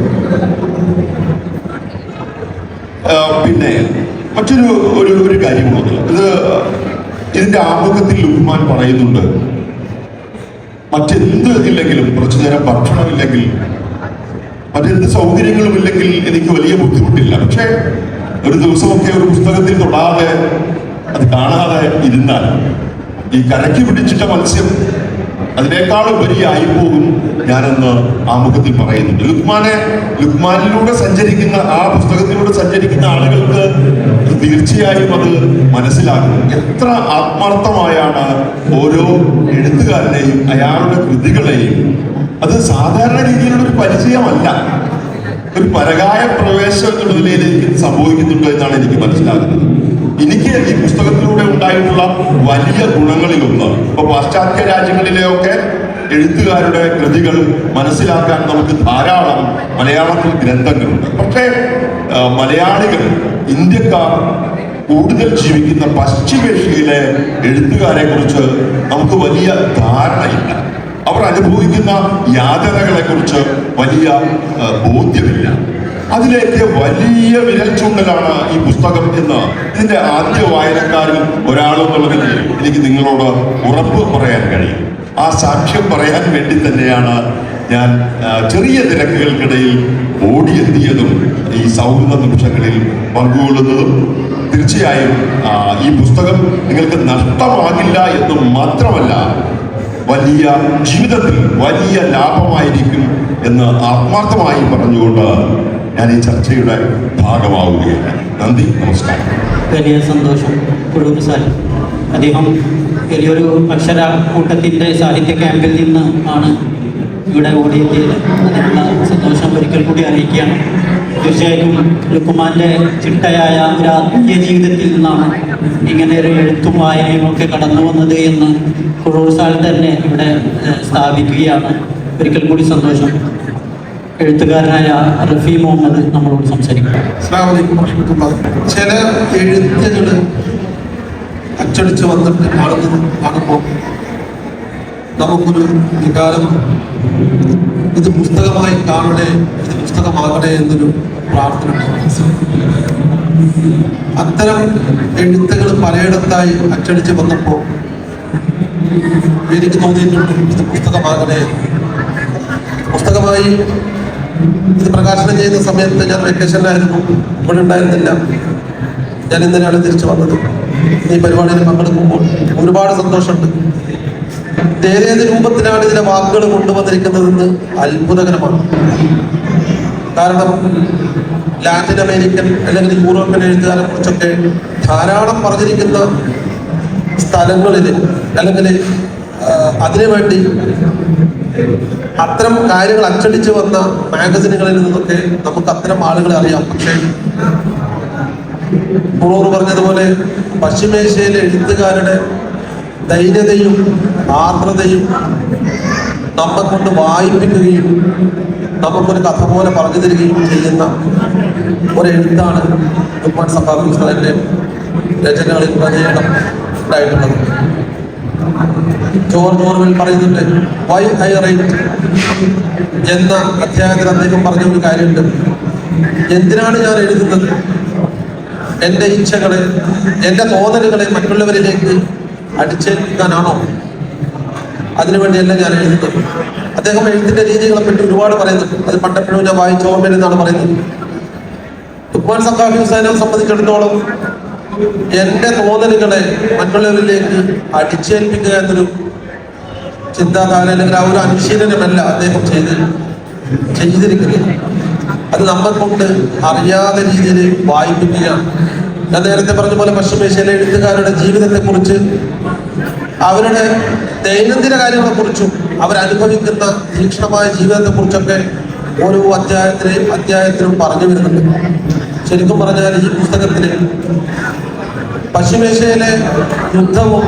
പിന്നെ മറ്റൊരു ഒരു കാര്യമുള്ളത്, ഇതിന്റെ ആമുഖത്തിൽ ലുക്മാൻ പറയുന്നുണ്ട്, മറ്റെന്ത് ഇല്ലെങ്കിലും, കുറച്ചു നേരം ഭക്ഷണമില്ലെങ്കിൽ, മറ്റെന്ത് സൗകര്യങ്ങളും ഇല്ലെങ്കിൽ എനിക്ക് വലിയ ബുദ്ധിമുട്ടില്ല. പക്ഷെ ഒരു ദിവസമൊക്കെ ഒരു പുസ്തകത്തിൽ തൊടാതെ അത് കാണാതെ ഇരുന്നാൽ ഈ കരയ്ക്ക് പിടിച്ചിട്ട മത്സ്യം അതിനേക്കാൾ ഉപരിയായി പോകും ഞാനെന്ന് ആമുഖത്തിൽ പറയുന്നുണ്ട്. ലുക്മാനിലൂടെ സഞ്ചരിക്കുന്ന, ആ പുസ്തകത്തിലൂടെ സഞ്ചരിക്കുന്ന ആളുകൾക്ക് തീർച്ചയായും അത് മനസ്സിലാകും. എത്ര ആത്മാർത്ഥമായാണ് ഓരോ എഴുത്തുകാരനെയും അയാളുടെ കൃതികളെയും, അത് സാധാരണ രീതിയിലുള്ള ഒരു പരിചയമല്ല, ഒരു പരകായ പ്രവേശം എന്നുള്ള നിലയിലേക്ക് സംഭവിക്കുന്നുണ്ട് എന്നാണ് എനിക്ക് മനസ്സിലാകുന്നത്. എനിക്ക് ഈ പുസ്തകത്തിലൂടെ ഉണ്ടായിട്ടുള്ള വലിയ ഗുണങ്ങളിലൊന്ന്, ഇപ്പൊ പാശ്ചാത്യ രാജ്യങ്ങളിലെയൊക്കെ എഴുത്തുകാരുടെ കൃതികൾ മനസ്സിലാക്കാൻ നമുക്ക് ധാരാളം മലയാളത്തിൽ ഗ്രന്ഥങ്ങളുണ്ട്. പക്ഷേ മലയാളികൾ, ഇന്ത്യക്കാർ കൂടുതൽ ജീവിക്കുന്ന പശ്ചിമേഷ്യയിലെ എഴുത്തുകാരെ കുറിച്ച് നമുക്ക് വലിയ ധാരണയില്ല. അവർ അനുഭവിക്കുന്ന യാതനകളെ കുറിച്ച് വലിയ ബോധ്യമില്ല. അതിലേക്ക് വലിയ വിരൽ ചൂണ്ടലാണ് ഈ പുസ്തകം എന്ന് ഇതിന്റെ ആദ്യ വായനക്കാരിൽ ഒരാളെന്നുള്ള നിലയിൽ എനിക്ക് നിങ്ങളോട് ഉറപ്പ് പറയാൻ കഴിയും. ആ സാക്ഷ്യം പറയാൻ വേണ്ടി തന്നെയാണ് ഞാൻ ചെറിയ തിരക്കുകൾക്കിടയിൽ ഓടിയെത്തിയതും ഈ സൗഹൃദ നിമിഷങ്ങളിൽ പങ്കുകൊള്ളുന്നതും. തീർച്ചയായും ഈ പുസ്തകം നിങ്ങൾക്ക് നഷ്ടമാകില്ല എന്ന് മാത്രമല്ല, വലിയ ജീവിതത്തിൽ വലിയ ലാഭമായിരിക്കും എന്ന് ആത്മാർത്ഥമായി പറഞ്ഞുകൊണ്ട് ഞാൻ ഈ ചർച്ചയുടെ ഭാഗമാവുകയാണ്. നന്ദി, നമസ്കാരം. വലിയ സന്തോഷം. കുഴൂർ സാഹിബ് അദ്ദേഹം വലിയൊരു അക്ഷര കൂട്ടത്തിൻ്റെ സാഹിത്യ ക്യാമ്പിൽ നിന്ന് ആണ് ഇവിടെ ഓടിയെത്തിയത്. അതിനുള്ള സന്തോഷം ഒരിക്കൽ കൂടി അറിയിക്കുകയാണ്. തീർച്ചയായും ലുക്കുമാൻ്റെ ചിട്ടയായ ഒരു ആത്മീയ ജീവിതത്തിൽ നിന്നാണ് ഇങ്ങനെ ഒരു എഴുത്തും വായനയും ഒക്കെ കടന്നു വന്നത് എന്ന് കുഴൂർ സാഹിബ് തന്നെ ഇവിടെ സ്ഥാപിക്കുകയാണ്. ഒരിക്കൽ കൂടി സന്തോഷം. എഴുത്തുകാരനായ റഫി മുഹമ്മദ് നമ്മളോട് സംസാരിക്കും. ചില എഴുത്തുകൾ അച്ചടിച്ച് വന്നിട്ട് കാണുമ്പോൾ നമുക്കൊരു വികാരം, ഇത് പുസ്തകമായി കാണണേ, ഇത് പുസ്തകമാകണേ എന്നൊരു പ്രാർത്ഥന. അത്തരം എഴുത്തുകൾ പലയിടത്തായി അച്ചടിച്ച് വന്നപ്പോൾ എനിക്ക് തോന്നിയിട്ടുണ്ട് ഇത് പുസ്തകമാകണേ. പുസ്തകമായി ഇത് പ്രകാശനം ചെയ്യുന്ന സമയത്ത് ഞാൻ വെക്കേഷനിലായിരുന്നു, ഇവിടെ ഉണ്ടായിരുന്നില്ല. ഞാൻ ഇന്നലെയാണ് തിരിച്ചു വന്നത്. ഈ പരിപാടിയിൽ പങ്കെടുക്കുമ്പോൾ ഒരുപാട് സന്തോഷമുണ്ട്. ഏതേത് രൂപത്തിലാണ് ഇതിലെ വാക്കുകൾ കൊണ്ടുവന്നിരിക്കുന്നതെന്ന് അത്ഭുതകരമാണ്. കാരണം ലാറ്റിൻ അമേരിക്കൻ അല്ലെങ്കിൽ യൂറോപ്യൻ എഴുത്തുകാരെ കുറിച്ചൊക്കെ ധാരാളം പറഞ്ഞിരിക്കുന്ന സ്ഥലങ്ങളിൽ അല്ലെങ്കിൽ അതിനുവേണ്ടി അത്തരം കാര്യങ്ങൾ അച്ചടിച്ചു വന്ന മാഗസിനുകളിൽ നിന്നൊക്കെ നമുക്ക് അത്തരം ആളുകളെ അറിയാം. പക്ഷേ പുറൂർ പറഞ്ഞതുപോലെ പശ്ചിമേഷ്യയിലെ എഴുത്തുകാരുടെ ധൈര്യതയും ആർദ്രതയും നമ്മെ കൊണ്ട് വായിപ്പിക്കുകയും നമുക്കൊരു കഥ പോലെ പറഞ്ഞു തരികയും ചെയ്യുന്ന ഒരെഴുത്താണ് ലുക്മാൻ സഖാഫി ഉസ്താദിന്റെ രചനകളിൽ പ്രചരണം ഉണ്ടായിട്ടുള്ളത്. ജോർജ് ഓർവെൽ പറയുന്നുണ്ട്, വൈ ഐ റൈറ്റ് എന്ന അധ്യായത്തിൽ അദ്ദേഹം പറഞ്ഞ ഒരു കാര്യമുണ്ട്. എന്തിനാണ് ഞാൻ എഴുതുന്നത്? എൻ്റെ ഇച്ഛകളെ, എൻ്റെ തോന്നലുകളെ മറ്റുള്ളവരിലേക്ക് അടിച്ചേൽപ്പിക്കാനാണോ? അതിനുവേണ്ടിയല്ല ഞാൻ എഴുതുന്നത്. അദ്ദേഹം എഴുത്തിന്റെ രീതികളെ പറ്റി ഒരുപാട് പറയുന്നുണ്ട്. അത് പണ്ടെപ്പോഴും ഞാൻ വായിച്ച ഓർമ്മയിൽ നിന്നാണ് പറയുന്നത്. ലുക്മാൻ സഖാഫി ഹുസൈനെ സംബന്ധിച്ചിടത്തോളം എൻ്റെ തോന്നലുകളെ മറ്റുള്ളവരിലേക്ക് അടിച്ചേൽപ്പിക്കുക എന്നൊരു ചിന്താധാര അല്ലെങ്കിൽ ആ ഒരു അനുശീലനമല്ല അദ്ദേഹം ചെയ്തിരിക്കുന്നത്. അത് നമ്മെ കൊണ്ട് അറിയാത്ത രീതിയിൽ വായിപ്പിക്കുകയാണ്. ഞാൻ നേരത്തെ പറഞ്ഞ പോലെ പശ്ചിമേഷ്യയിലെ എഴുത്തുകാരുടെ ജീവിതത്തെക്കുറിച്ച്, അവരുടെ ദൈനംദിന കാര്യങ്ങളെക്കുറിച്ചും അവരനുഭവിക്കുന്ന തീക്ഷ്ണമായ ജീവിതത്തെക്കുറിച്ചൊക്കെ ഓരോ അധ്യായത്തിലും പറഞ്ഞു വരുന്നുണ്ട്. ശരിക്കും പറഞ്ഞാൽ ഈ പുസ്തകത്തിൽ പശ്ചിമേഷ്യയിലെ യുദ്ധവും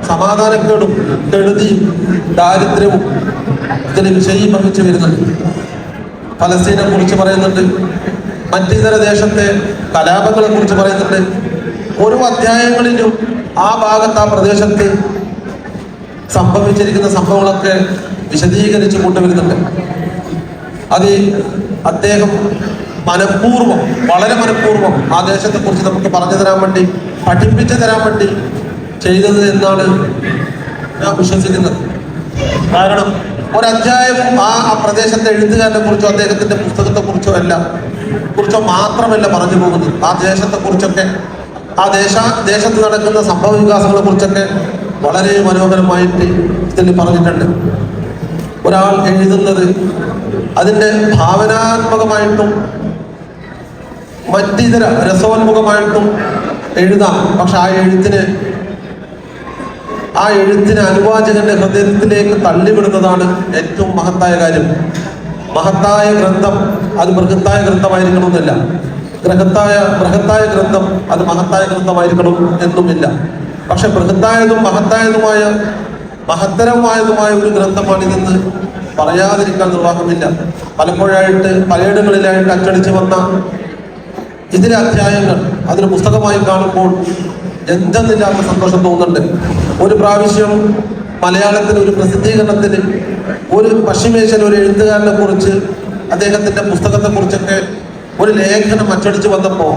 സമാധാനക്കേടും കെടുതിയും ദാരിദ്ര്യവും ഇതിന് വിഷയീഭവിച്ചു വരുന്നുണ്ട്. ഫലസ്തീനെ കുറിച്ച് പറയുന്നുണ്ട്, മറ്റിതര ദേശത്തെ കലാപങ്ങളെ കുറിച്ച് പറയുന്നുണ്ട്. ഓരോ അധ്യായങ്ങളിലും ആ ഭാഗത്ത് ആ പ്രദേശത്ത് സംഭവിച്ചിരിക്കുന്ന സംഭവങ്ങളൊക്കെ വിശദീകരിച്ച് കൊണ്ടുവരുന്നുണ്ട്. അത് അദ്ദേഹം മനഃപൂർവ്വം, വളരെ മനഃപൂർവ്വം ആ ദേശത്തെക്കുറിച്ച് നമുക്ക് പറഞ്ഞു തരാൻ വേണ്ടി, പഠിപ്പിച്ചു തരാൻ വേണ്ടി ചെയ്തത് എന്നാണ് ഞാൻ വിശ്വസിക്കുന്നത്. കാരണം ഒരധ്യായം ആ പ്രദേശത്തെ എഴുത്തുകാരനെ കുറിച്ചോ അദ്ദേഹത്തിന്റെ പുസ്തകത്തെക്കുറിച്ചോ കുറിച്ചോ മാത്രമല്ല പറഞ്ഞു പോകുന്നത്. ആ ദേശത്തെക്കുറിച്ചൊക്കെ, ആ ദേശത്ത് നടക്കുന്ന സംഭവ വികാസങ്ങളെ കുറിച്ചൊക്കെ വളരെ മനോഹരമായിട്ട് ഇതിൽ പറഞ്ഞിട്ടുണ്ട്. ഒരാൾ എഴുതുന്നത് അതിൻ്റെ ഭാവനാത്മകമായിട്ടും മറ്റിതര രസോന്മുഖമായിട്ടും എഴുതാം. പക്ഷെ ആ എഴുത്തിന് അനുവാചകന്റെ ഹൃദയത്തിലേക്ക് തള്ളിവിടുന്നതാണ് ഏറ്റവും മഹത്തായ കാര്യം. മഹത്തായ ഗ്രന്ഥം അത് ബൃഹത്തായ ഗ്രന്ഥമായിരിക്കണമെന്നില്ല. ബൃഹത്തായ ഗ്രന്ഥം അത് മഹത്തായ ഗ്രന്ഥമായിരിക്കണം എന്നുമില്ല. പക്ഷെ ബൃഹത്തായതും മഹത്തരമായതുമായ ഒരു ഗ്രന്ഥമാണിതെന്ന് പറയാതിരിക്കാൻ നിർവാഹമില്ല. പലയിടങ്ങളിലായിട്ട് അച്ചടിച്ച് വന്ന ഇതിലെ അധ്യായങ്ങൾ അതിന് പുസ്തകമായി കാണുമ്പോൾ എന്തെന്നില്ലാത്ത സന്തോഷം തോന്നുന്നുണ്ട്. ഒരു പ്രാവശ്യം മലയാളത്തിൽ ഒരു പ്രസിദ്ധീകരണത്തിന് ഒരു പശ്ചിമേഷ്യൻ ഒരു എഴുത്തുകാരനെ കുറിച്ച് അദ്ദേഹത്തിന്റെ പുസ്തകത്തെ കുറിച്ചൊക്കെ ഒരു ലേഖനം അച്ചടിച്ച് വന്നപ്പോൾ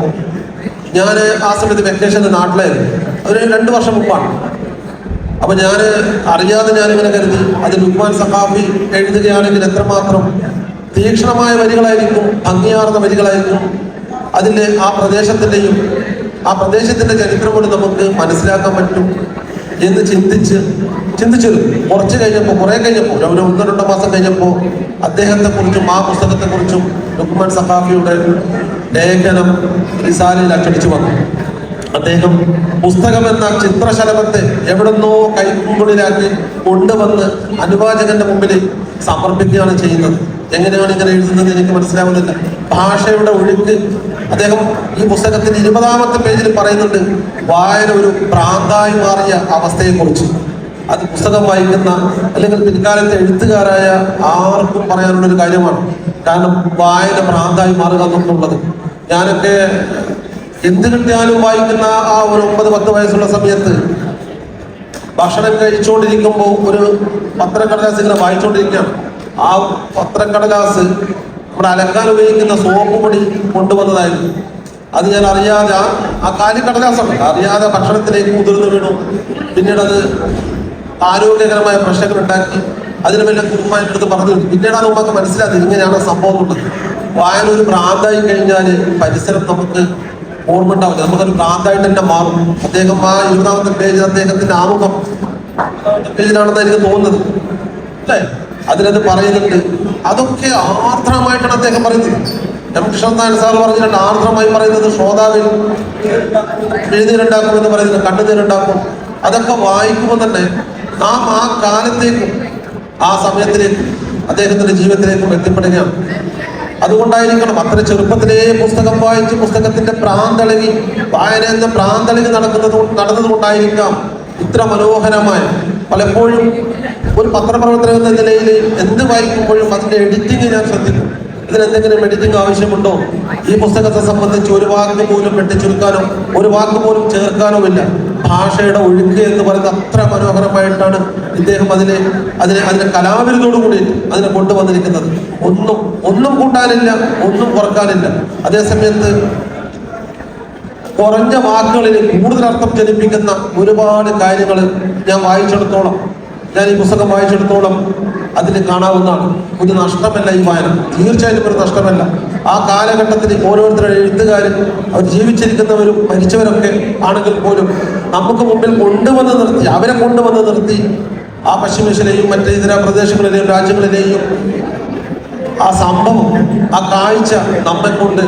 ഞാൻ ആ സമയത്ത് വെക്കേഷന് നാട്ടിലായിരുന്നു. ഒരു 2 വർഷം മുമ്പാണ്. അപ്പൊ ഞാൻ അറിയാതെ ഞാനിങ്ങനെ കരുതി അത് ലുക്മാൻ സഖാഫി എഴുതുകയാണെങ്കിൽ എത്രമാത്രം തീക്ഷ്ണമായ വരികളായിരിക്കും, ഭംഗിയാർന്ന വരികളായിരിക്കും, അതിലെ ആ പ്രദേശത്തിന്റെ ചരിത്രം കൊണ്ട് നമുക്ക് മനസ്സിലാക്കാൻ പറ്റും എന്ന് ചിന്തിച്ചിരുന്നു. കുറെ കഴിഞ്ഞപ്പോൾ ഒരു 1-2 മാസം കഴിഞ്ഞപ്പോൾ അദ്ദേഹത്തെക്കുറിച്ചും ആ പുസ്തകത്തെക്കുറിച്ചും ലുക്മാൻ സഖാഫിയുടെ ലേഖനം റിസാലയിൽ അച്ചടിച്ചു വന്നു. അദ്ദേഹം പുസ്തകമെന്ന ചിത്രശലഭത്തെ എവിടെന്നോ കൈക്കുള്ളിലാക്കി കൊണ്ടുവന്ന് അനുവാചകന്റെ മുമ്പിൽ സമർപ്പിക്കുകയാണ് ചെയ്യുന്നത്. എങ്ങനെയാണ് ഇങ്ങനെ എഴുതുന്നത് എനിക്ക് മനസ്സിലാവുന്നില്ല. ഭാഷയുടെ ഒഴുക്ക് അദ്ദേഹം ഈ പുസ്തകത്തിന്റെ 20ാമത്തെ പേജിൽ പറയുന്നുണ്ട്. വായന ഒരു ഭ്രാന്തായി മാറിയ അവസ്ഥയെക്കുറിച്ച്. അത് പുസ്തകം വായിക്കുന്ന അല്ലെങ്കിൽ പിൽക്കാലത്തെ എഴുത്തുകാരായ ആർക്കും പറയാനുള്ളൊരു കാര്യമാണ്. കാരണം വായന ഭ്രാന്തായി മാറുക എന്നുള്ളത്. ഞാനൊക്കെ എന്ത് കിട്ടിയാലും വായിക്കുന്ന ആ ഒരു 9-10 വയസ്സുള്ള സമയത്ത് ഭക്ഷണം കഴിച്ചുകൊണ്ടിരിക്കുമ്പോൾ ഒരു പത്രക്കടലാസ് ഇങ്ങനെ വായിച്ചുകൊണ്ടിരിക്കുകയാണ്. ആ പത്രക്കടലാസ് നമ്മുടെ അലക്കാൻ ഉപയോഗിക്കുന്ന സോപ്പ് പൊടി കൊണ്ടുവന്നതായിരുന്നു. അത് ഞാൻ അറിയാതെ ആ കാലിക്കടലാസാണ് അറിയാതെ ഭക്ഷണത്തിലേക്ക് മുതിർന്നു വീണു. പിന്നീട് അത് ആരോഗ്യകരമായ പ്രശ്നങ്ങൾ ഉണ്ടാക്കി. അതിന് വല്ല കുടുംബമായിട്ട് എടുത്ത് പറഞ്ഞു. പിന്നീട് അത് നമുക്ക് മനസ്സിലാക്കി ഇങ്ങനെയാണ് സംഭവം എന്നുള്ളത്. വായന ഒരു ഭ്രാന്തായി കഴിഞ്ഞാൽ പരിസരം നമുക്ക് ഓർമ്മ ഉണ്ടാവില്ല, നമുക്കൊരു ഭ്രാന്തായിട്ട് തന്നെ മാറും. അദ്ദേഹം ആ 20ാമത്തെ പേജ് അദ്ദേഹത്തിന്റെ ആമുഖം പേജിലാണെന്ന് എനിക്ക് തോന്നുന്നത് അല്ലേ, അതിനത് പറയുന്നുണ്ട്. അതൊക്കെ ആർദ്രമായിട്ടാണ് അദ്ദേഹം പറയുന്നത്. എം കൃഷ്ണനാരായണ സാർ പറഞ്ഞിട്ടുണ്ട് ആർദ്രമായി പറയുന്നത് ശ്രോതാവിൽ എഴുന്നീരുണ്ടാക്കും എന്ന് പറയുന്നത് കണ്ണുനീരുണ്ടാക്കും. അതൊക്കെ വായിക്കുമ്പോൾ തന്നെ നാം ആ കാലത്തേക്കും ആ സമയത്തിലേക്കും അദ്ദേഹത്തിന്റെ ജീവിതത്തിലേക്കും എത്തിപ്പെടുകയാണ്. അതുകൊണ്ടായിരിക്കണം അത്ര ചെറുപ്പത്തിലേ പുസ്തകം വായിച്ച് പുസ്തകത്തിന്റെ പ്രാന്തളകി വായന എന്ന പ്രാന്തളകി നടന്നതുകൊണ്ടായിരിക്കാം ഇത്ര മനോഹരമായ. പലപ്പോഴും ഒരു പത്രപ്രവർത്തകൻ എന്ന നിലയിൽ എന്ത് വായിക്കുമ്പോഴും അതിന്റെ എഡിറ്റിംഗ് ഞാൻ ശ്രദ്ധിക്കും. ഇതിനെന്തെങ്കിലും എഡിറ്റിംഗ് ആവശ്യമുണ്ടോ? ഈ പുസ്തകത്തെ സംബന്ധിച്ച് ഒരു വാക്ക് പോലും വെട്ടിച്ചുരുക്കാനോ ഒരു വാക്ക് പോലും ചേർക്കാനോ ഇല്ല. ഭാഷയുടെ ഒഴുക്ക് എന്ന് പറയുന്നത് അത്ര മനോഹരമായിട്ടാണ് ഇദ്ദേഹം അതിനെ കലാവിരുതോടുകൂടി അതിനെ കൊണ്ടുവന്നിരിക്കുന്നത്. ഒന്നും കൂട്ടാനില്ല, ഒന്നും കുറക്കാനില്ല. അതേസമയത്ത് കുറഞ്ഞ വാക്കുകളിൽ കൂടുതൽ അർത്ഥം ജനിപ്പിക്കുന്ന ഒരുപാട് കാര്യങ്ങൾ ഞാൻ ഈ പുസ്തകം വായിച്ചെടുത്തോളം അതിൽ കാണാവുന്നതാണ്. ഒരു നഷ്ടമല്ല ഈ വായന, തീർച്ചയായിട്ടും ഒരു നഷ്ടമല്ല. ആ കാലഘട്ടത്തിൽ ഓരോരുത്തരുടെ എഴുത്തുകാരും അവർ ജീവിച്ചിരിക്കുന്നവരും മരിച്ചവരൊക്കെ ആണെങ്കിൽ പോലും നമുക്ക് മുമ്പിൽ അവരെ കൊണ്ടുവന്ന് നിർത്തി ആ പശ്ചിമേഷ്യയിലെയും മറ്റ് ഇതര പ്രദേശങ്ങളിലെയും രാജ്യങ്ങളിലെയും ആ സംഭവം, ആ കാഴ്ച നമ്മളെ കൊണ്ട്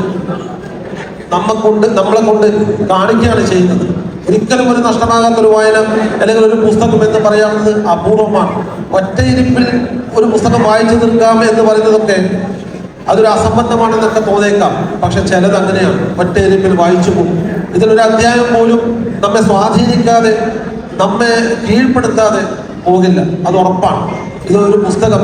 കാണിക്കുകയാണ് ചെയ്യുന്നത്. ഒരിക്കലും ഒരു നഷ്ടമാകാത്തൊരു വായന അല്ലെങ്കിൽ ഒരു പുസ്തകം എന്ന് പറയാവുന്നത് അപൂർവമാണ്. ഒറ്റയിരിപ്പിൽ ഒരു പുസ്തകം വായിച്ചു തീർക്കാം എന്ന് പറയുന്നതൊക്കെ അതൊരു അസംബന്ധമാണെന്നൊക്കെ തോന്നേക്കാം. പക്ഷെ ചിലത് അങ്ങനെയാണ്, ഒറ്റയിരിപ്പിൽ വായിച്ചു പോകും. ഇതിലൊരു അധ്യായം പോലും നമ്മെ സ്വാധീനിക്കാതെ നമ്മെ കീഴ്പ്പെടുത്താതെ പോകില്ല, അത് ഉറപ്പാണ്. ഇതൊരു പുസ്തകം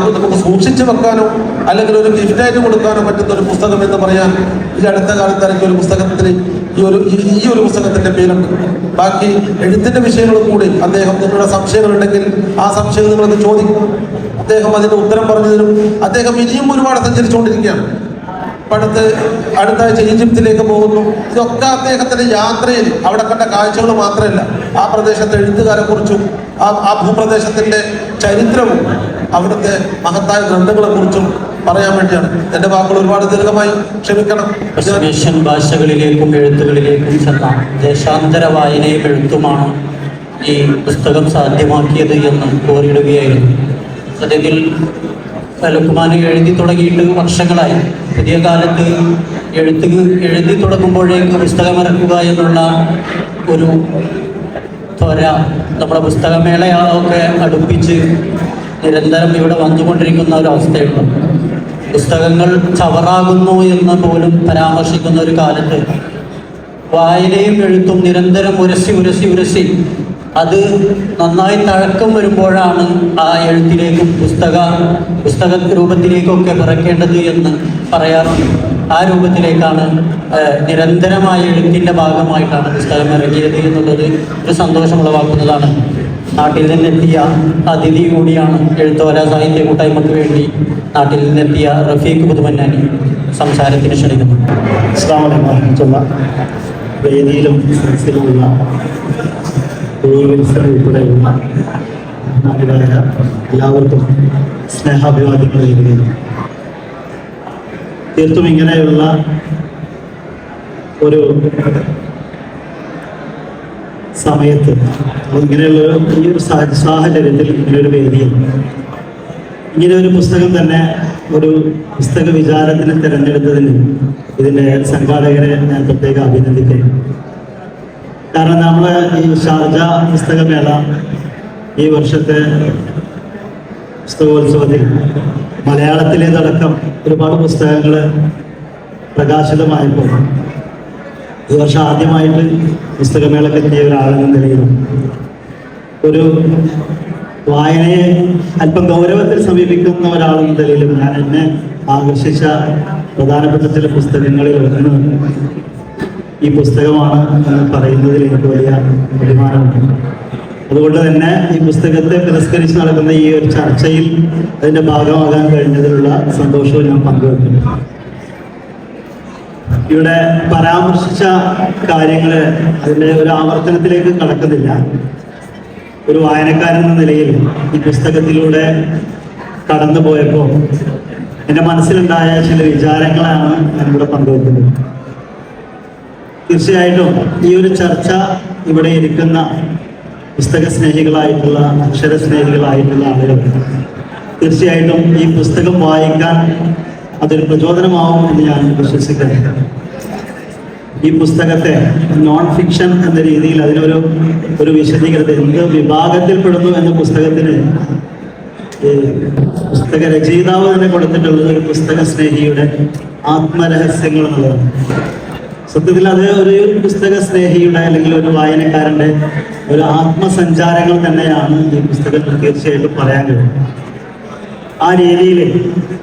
നമുക്ക് സൂക്ഷിച്ചു വെക്കാനോ അല്ലെങ്കിൽ ഒരു ഗിഫ്റ്റായിട്ട് കൊടുക്കാനോ പറ്റുന്ന ഒരു പുസ്തകം എന്ന് പറയാൻ ഈ അടുത്ത കാലത്ത് ഇറങ്ങിയ ഒരു പുസ്തകത്തിന് ഈ ഒരു പുസ്തകത്തിന്റെ പേരുണ്ട്. ബാക്കി എഴുത്തിന്റെ വിഷയങ്ങളും കൂടി അദ്ദേഹം നിങ്ങളുടെ സംശയങ്ങളുണ്ടെങ്കിൽ ആ സംശയം നിങ്ങൾക്ക് ചോദിക്കും. അദ്ദേഹം അതിന് ഉത്തരം പറഞ്ഞു തരും. അദ്ദേഹം ഇനിയും ഒരുപാട് സഞ്ചരിച്ചുകൊണ്ടിരിക്കുകയാണ്. അടുത്ത ആഴ്ച ഈജിപ്തിലേക്ക് പോകുന്നു. ഇതൊക്കെ അദ്ദേഹത്തിന്റെ യാത്രയിൽ അവിടെ കണ്ട കാഴ്ചകൾ മാത്രമല്ല, ആ പ്രദേശത്തെ എഴുത്തുകാരെ കുറിച്ചും ആ ഭൂപ്രദേശത്തിന്റെ ചരിത്രവും അവിടുത്തെ മഹത്തായ ഗ്രന്ഥങ്ങളെ കുറിച്ചും പറയാൻ വേണ്ടിയാണ്. എന്റെ വാക്കുകൾ ഒരുപാട് ദീർഘമായി ക്ഷമിക്കണം. പശ്ചിമേഷ്യൻ ഭാഷകളിലേക്കും എഴുത്തുകളിലേക്കും ചെന്ന ദേശാന്തര വായനയും എഴുത്തുമാണ് ഈ പുസ്തകം സാധ്യമാക്കിയത് എന്ന് കോറിയിടുകയായിരുന്നു. സത്യത്തിൽ ലുക്മാൻ എഴുതി തുടങ്ങിയിട്ട് വർഷങ്ങളായി. പുതിയ കാലത്ത് എഴുതി തുടങ്ങുമ്പോഴേക്ക് പുസ്തകമിറക്കുക എന്നുള്ള ഒരു ത്വര നമ്മുടെ പുസ്തകമേളയൊക്കെ അടുപ്പിച്ച് നിരന്തരം ഇവിടെ വന്നുകൊണ്ടിരിക്കുന്ന ഒരു അവസ്ഥയുണ്ട്. പുസ്തകങ്ങൾ ചവറാകുന്നു എന്ന് പോലും പരാമർശിക്കുന്ന ഒരു കാലത്ത് വായനയും എഴുത്തും നിരന്തരം ഉരസി അത് നന്നായി തഴക്കം വരുമ്പോഴാണ് ആ എഴുത്തിലേക്കും പുസ്തക രൂപത്തിലേക്കൊക്കെ പിറക്കേണ്ടത് എന്ന് പറയാറുണ്ട്. ആ രൂപത്തിലേക്കാണ് നിരന്തരമായ എഴുത്തിൻ്റെ ഭാഗമായിട്ടാണ് പുസ്തകം ഇറങ്ങിയത് എന്നുള്ളത് ഒരു സന്തോഷമുളവാക്കുന്നതാണ്. നാട്ടിൽ നിന്നെത്തിയ അതിഥി കൂടിയാണ് എഴുത്തോല സാഹിത്യ കൂട്ടായ്മയ്ക്ക് വേണ്ടി നാട്ടിൽ നിന്നെത്തിയ റഫീഖ് പുതുമന്നാനി സംസാരത്തിന് ക്ഷണിക്കുന്നു. അസ്സലാമു അലൈക്കും വറഹ്മത്തുള്ളാഹി. വേദിയിലും സദസ്സിലുമുള്ള ഉൾപ്പെടെയുള്ള നാട്ടുകാരായ എല്ലാവർക്കും സ്നേഹാഭിവാദ്യങ്ങൾ നേരുകയാണ്. തീർത്തും ഇങ്ങനെയുള്ള ഒരു സമയത്ത്, ഇങ്ങനെയുള്ള ഈ ഒരു സാഹചര്യത്തിൽ, ഇങ്ങനെയൊരു വേദിയിൽ ഇങ്ങനെ ഒരു പുസ്തകം തന്നെ ഒരു പുസ്തക വിചാരത്തിന് തിരഞ്ഞെടുത്തതിന് ഇതിൻ്റെ സംഘാടകരെ ഞാൻ പ്രത്യേകം അഭിനന്ദിക്കുന്നു. കാരണം നമ്മൾ ഈ ഷാർജ പുസ്തകമേള ഈ വർഷത്തെ പുസ്തകോത്സവത്തിൽ മലയാളത്തിലേതടക്കം ഒരുപാട് പുസ്തകങ്ങൾ പ്രകാശിതമായപ്പോൾ ഈ വർഷം ആദ്യമായിട്ട് പുസ്തകമേളക്ക് എത്തിയ ഒരാളെന്ന നിലയിലും ഒരു വായനയെ അല്പം ഗൗരവത്തിൽ സമീപിക്കുന്ന ഒരാളെന്ന നിലയിലും ഞാൻ എന്നെ ആകർഷിച്ച പ്രധാനപ്പെട്ട ചില പുസ്തകങ്ങളിൽ ഒന്ന് ഈ പുസ്തകമാണ് എന്ന് പറയുന്നതിൽ എനിക്ക് വലിയ അഭിമാനമുണ്ട്. അതുകൊണ്ട് തന്നെ ഈ പുസ്തകത്തെ പുരസ്കരിച്ച് നടക്കുന്ന ഈ ഒരു ചർച്ചയിൽ അതിൻ്റെ ഭാഗമാകാൻ കഴിഞ്ഞതിലുള്ള സന്തോഷവും ഞാൻ പങ്കുവെക്കുന്നു. ഇവിടെ പരാമർശിച്ച കാര്യങ്ങൾ അതിൻ്റെ ഒരു ആവർത്തനത്തിലേക്ക് കടക്കുന്നില്ല. ഒരു വായനക്കാരൻ എന്ന നിലയിൽ ഈ പുസ്തകത്തിലൂടെ കടന്നു പോയപ്പോൾ എൻ്റെ മനസ്സിലുണ്ടായ ചില വിചാരങ്ങളാണ് ഞാനിവിടെ പങ്കുവെക്കുന്നത്. തീർച്ചയായിട്ടും ഈ ഒരു ചർച്ച ഇവിടെ ഇരിക്കുന്ന പുസ്തക സ്നേഹികളായിട്ടുള്ള, അക്ഷര സ്നേഹികളായിട്ടുള്ള ആളുകൾ തീർച്ചയായിട്ടും ഈ പുസ്തകം വായിക്കാൻ അതൊരു പ്രചോദനമാവും എന്ന് ഞാൻ വിശ്വസിക്കുന്നു. ഈ പുസ്തകത്തെ നോൺ ഫിക്ഷൻ എന്ന രീതിയിൽ അതിനൊരു വിശദീകരണം എന്ത് വിഭാഗത്തിൽപ്പെടുന്നു എന്ന പുസ്തകത്തിന് പുസ്തക രചയിതാവ് തന്നെ കൊടുത്തിട്ടുള്ളത് ഒരു പുസ്തക സ്നേഹിയുടെ ആത്മരഹസ്യങ്ങൾ എന്നുള്ളതാണ്. സത്യത്തിൽ അത് ഒരു പുസ്തക സ്നേഹിയുടെ അല്ലെങ്കിൽ ഒരു വായനക്കാരൻ്റെ ഒരു ആത്മസഞ്ചാരങ്ങൾ തന്നെയാണ് ഈ പുസ്തകത്തിൽ തീർച്ചയായിട്ടും പറയാൻ കഴിയും. ആ രീതിയിൽ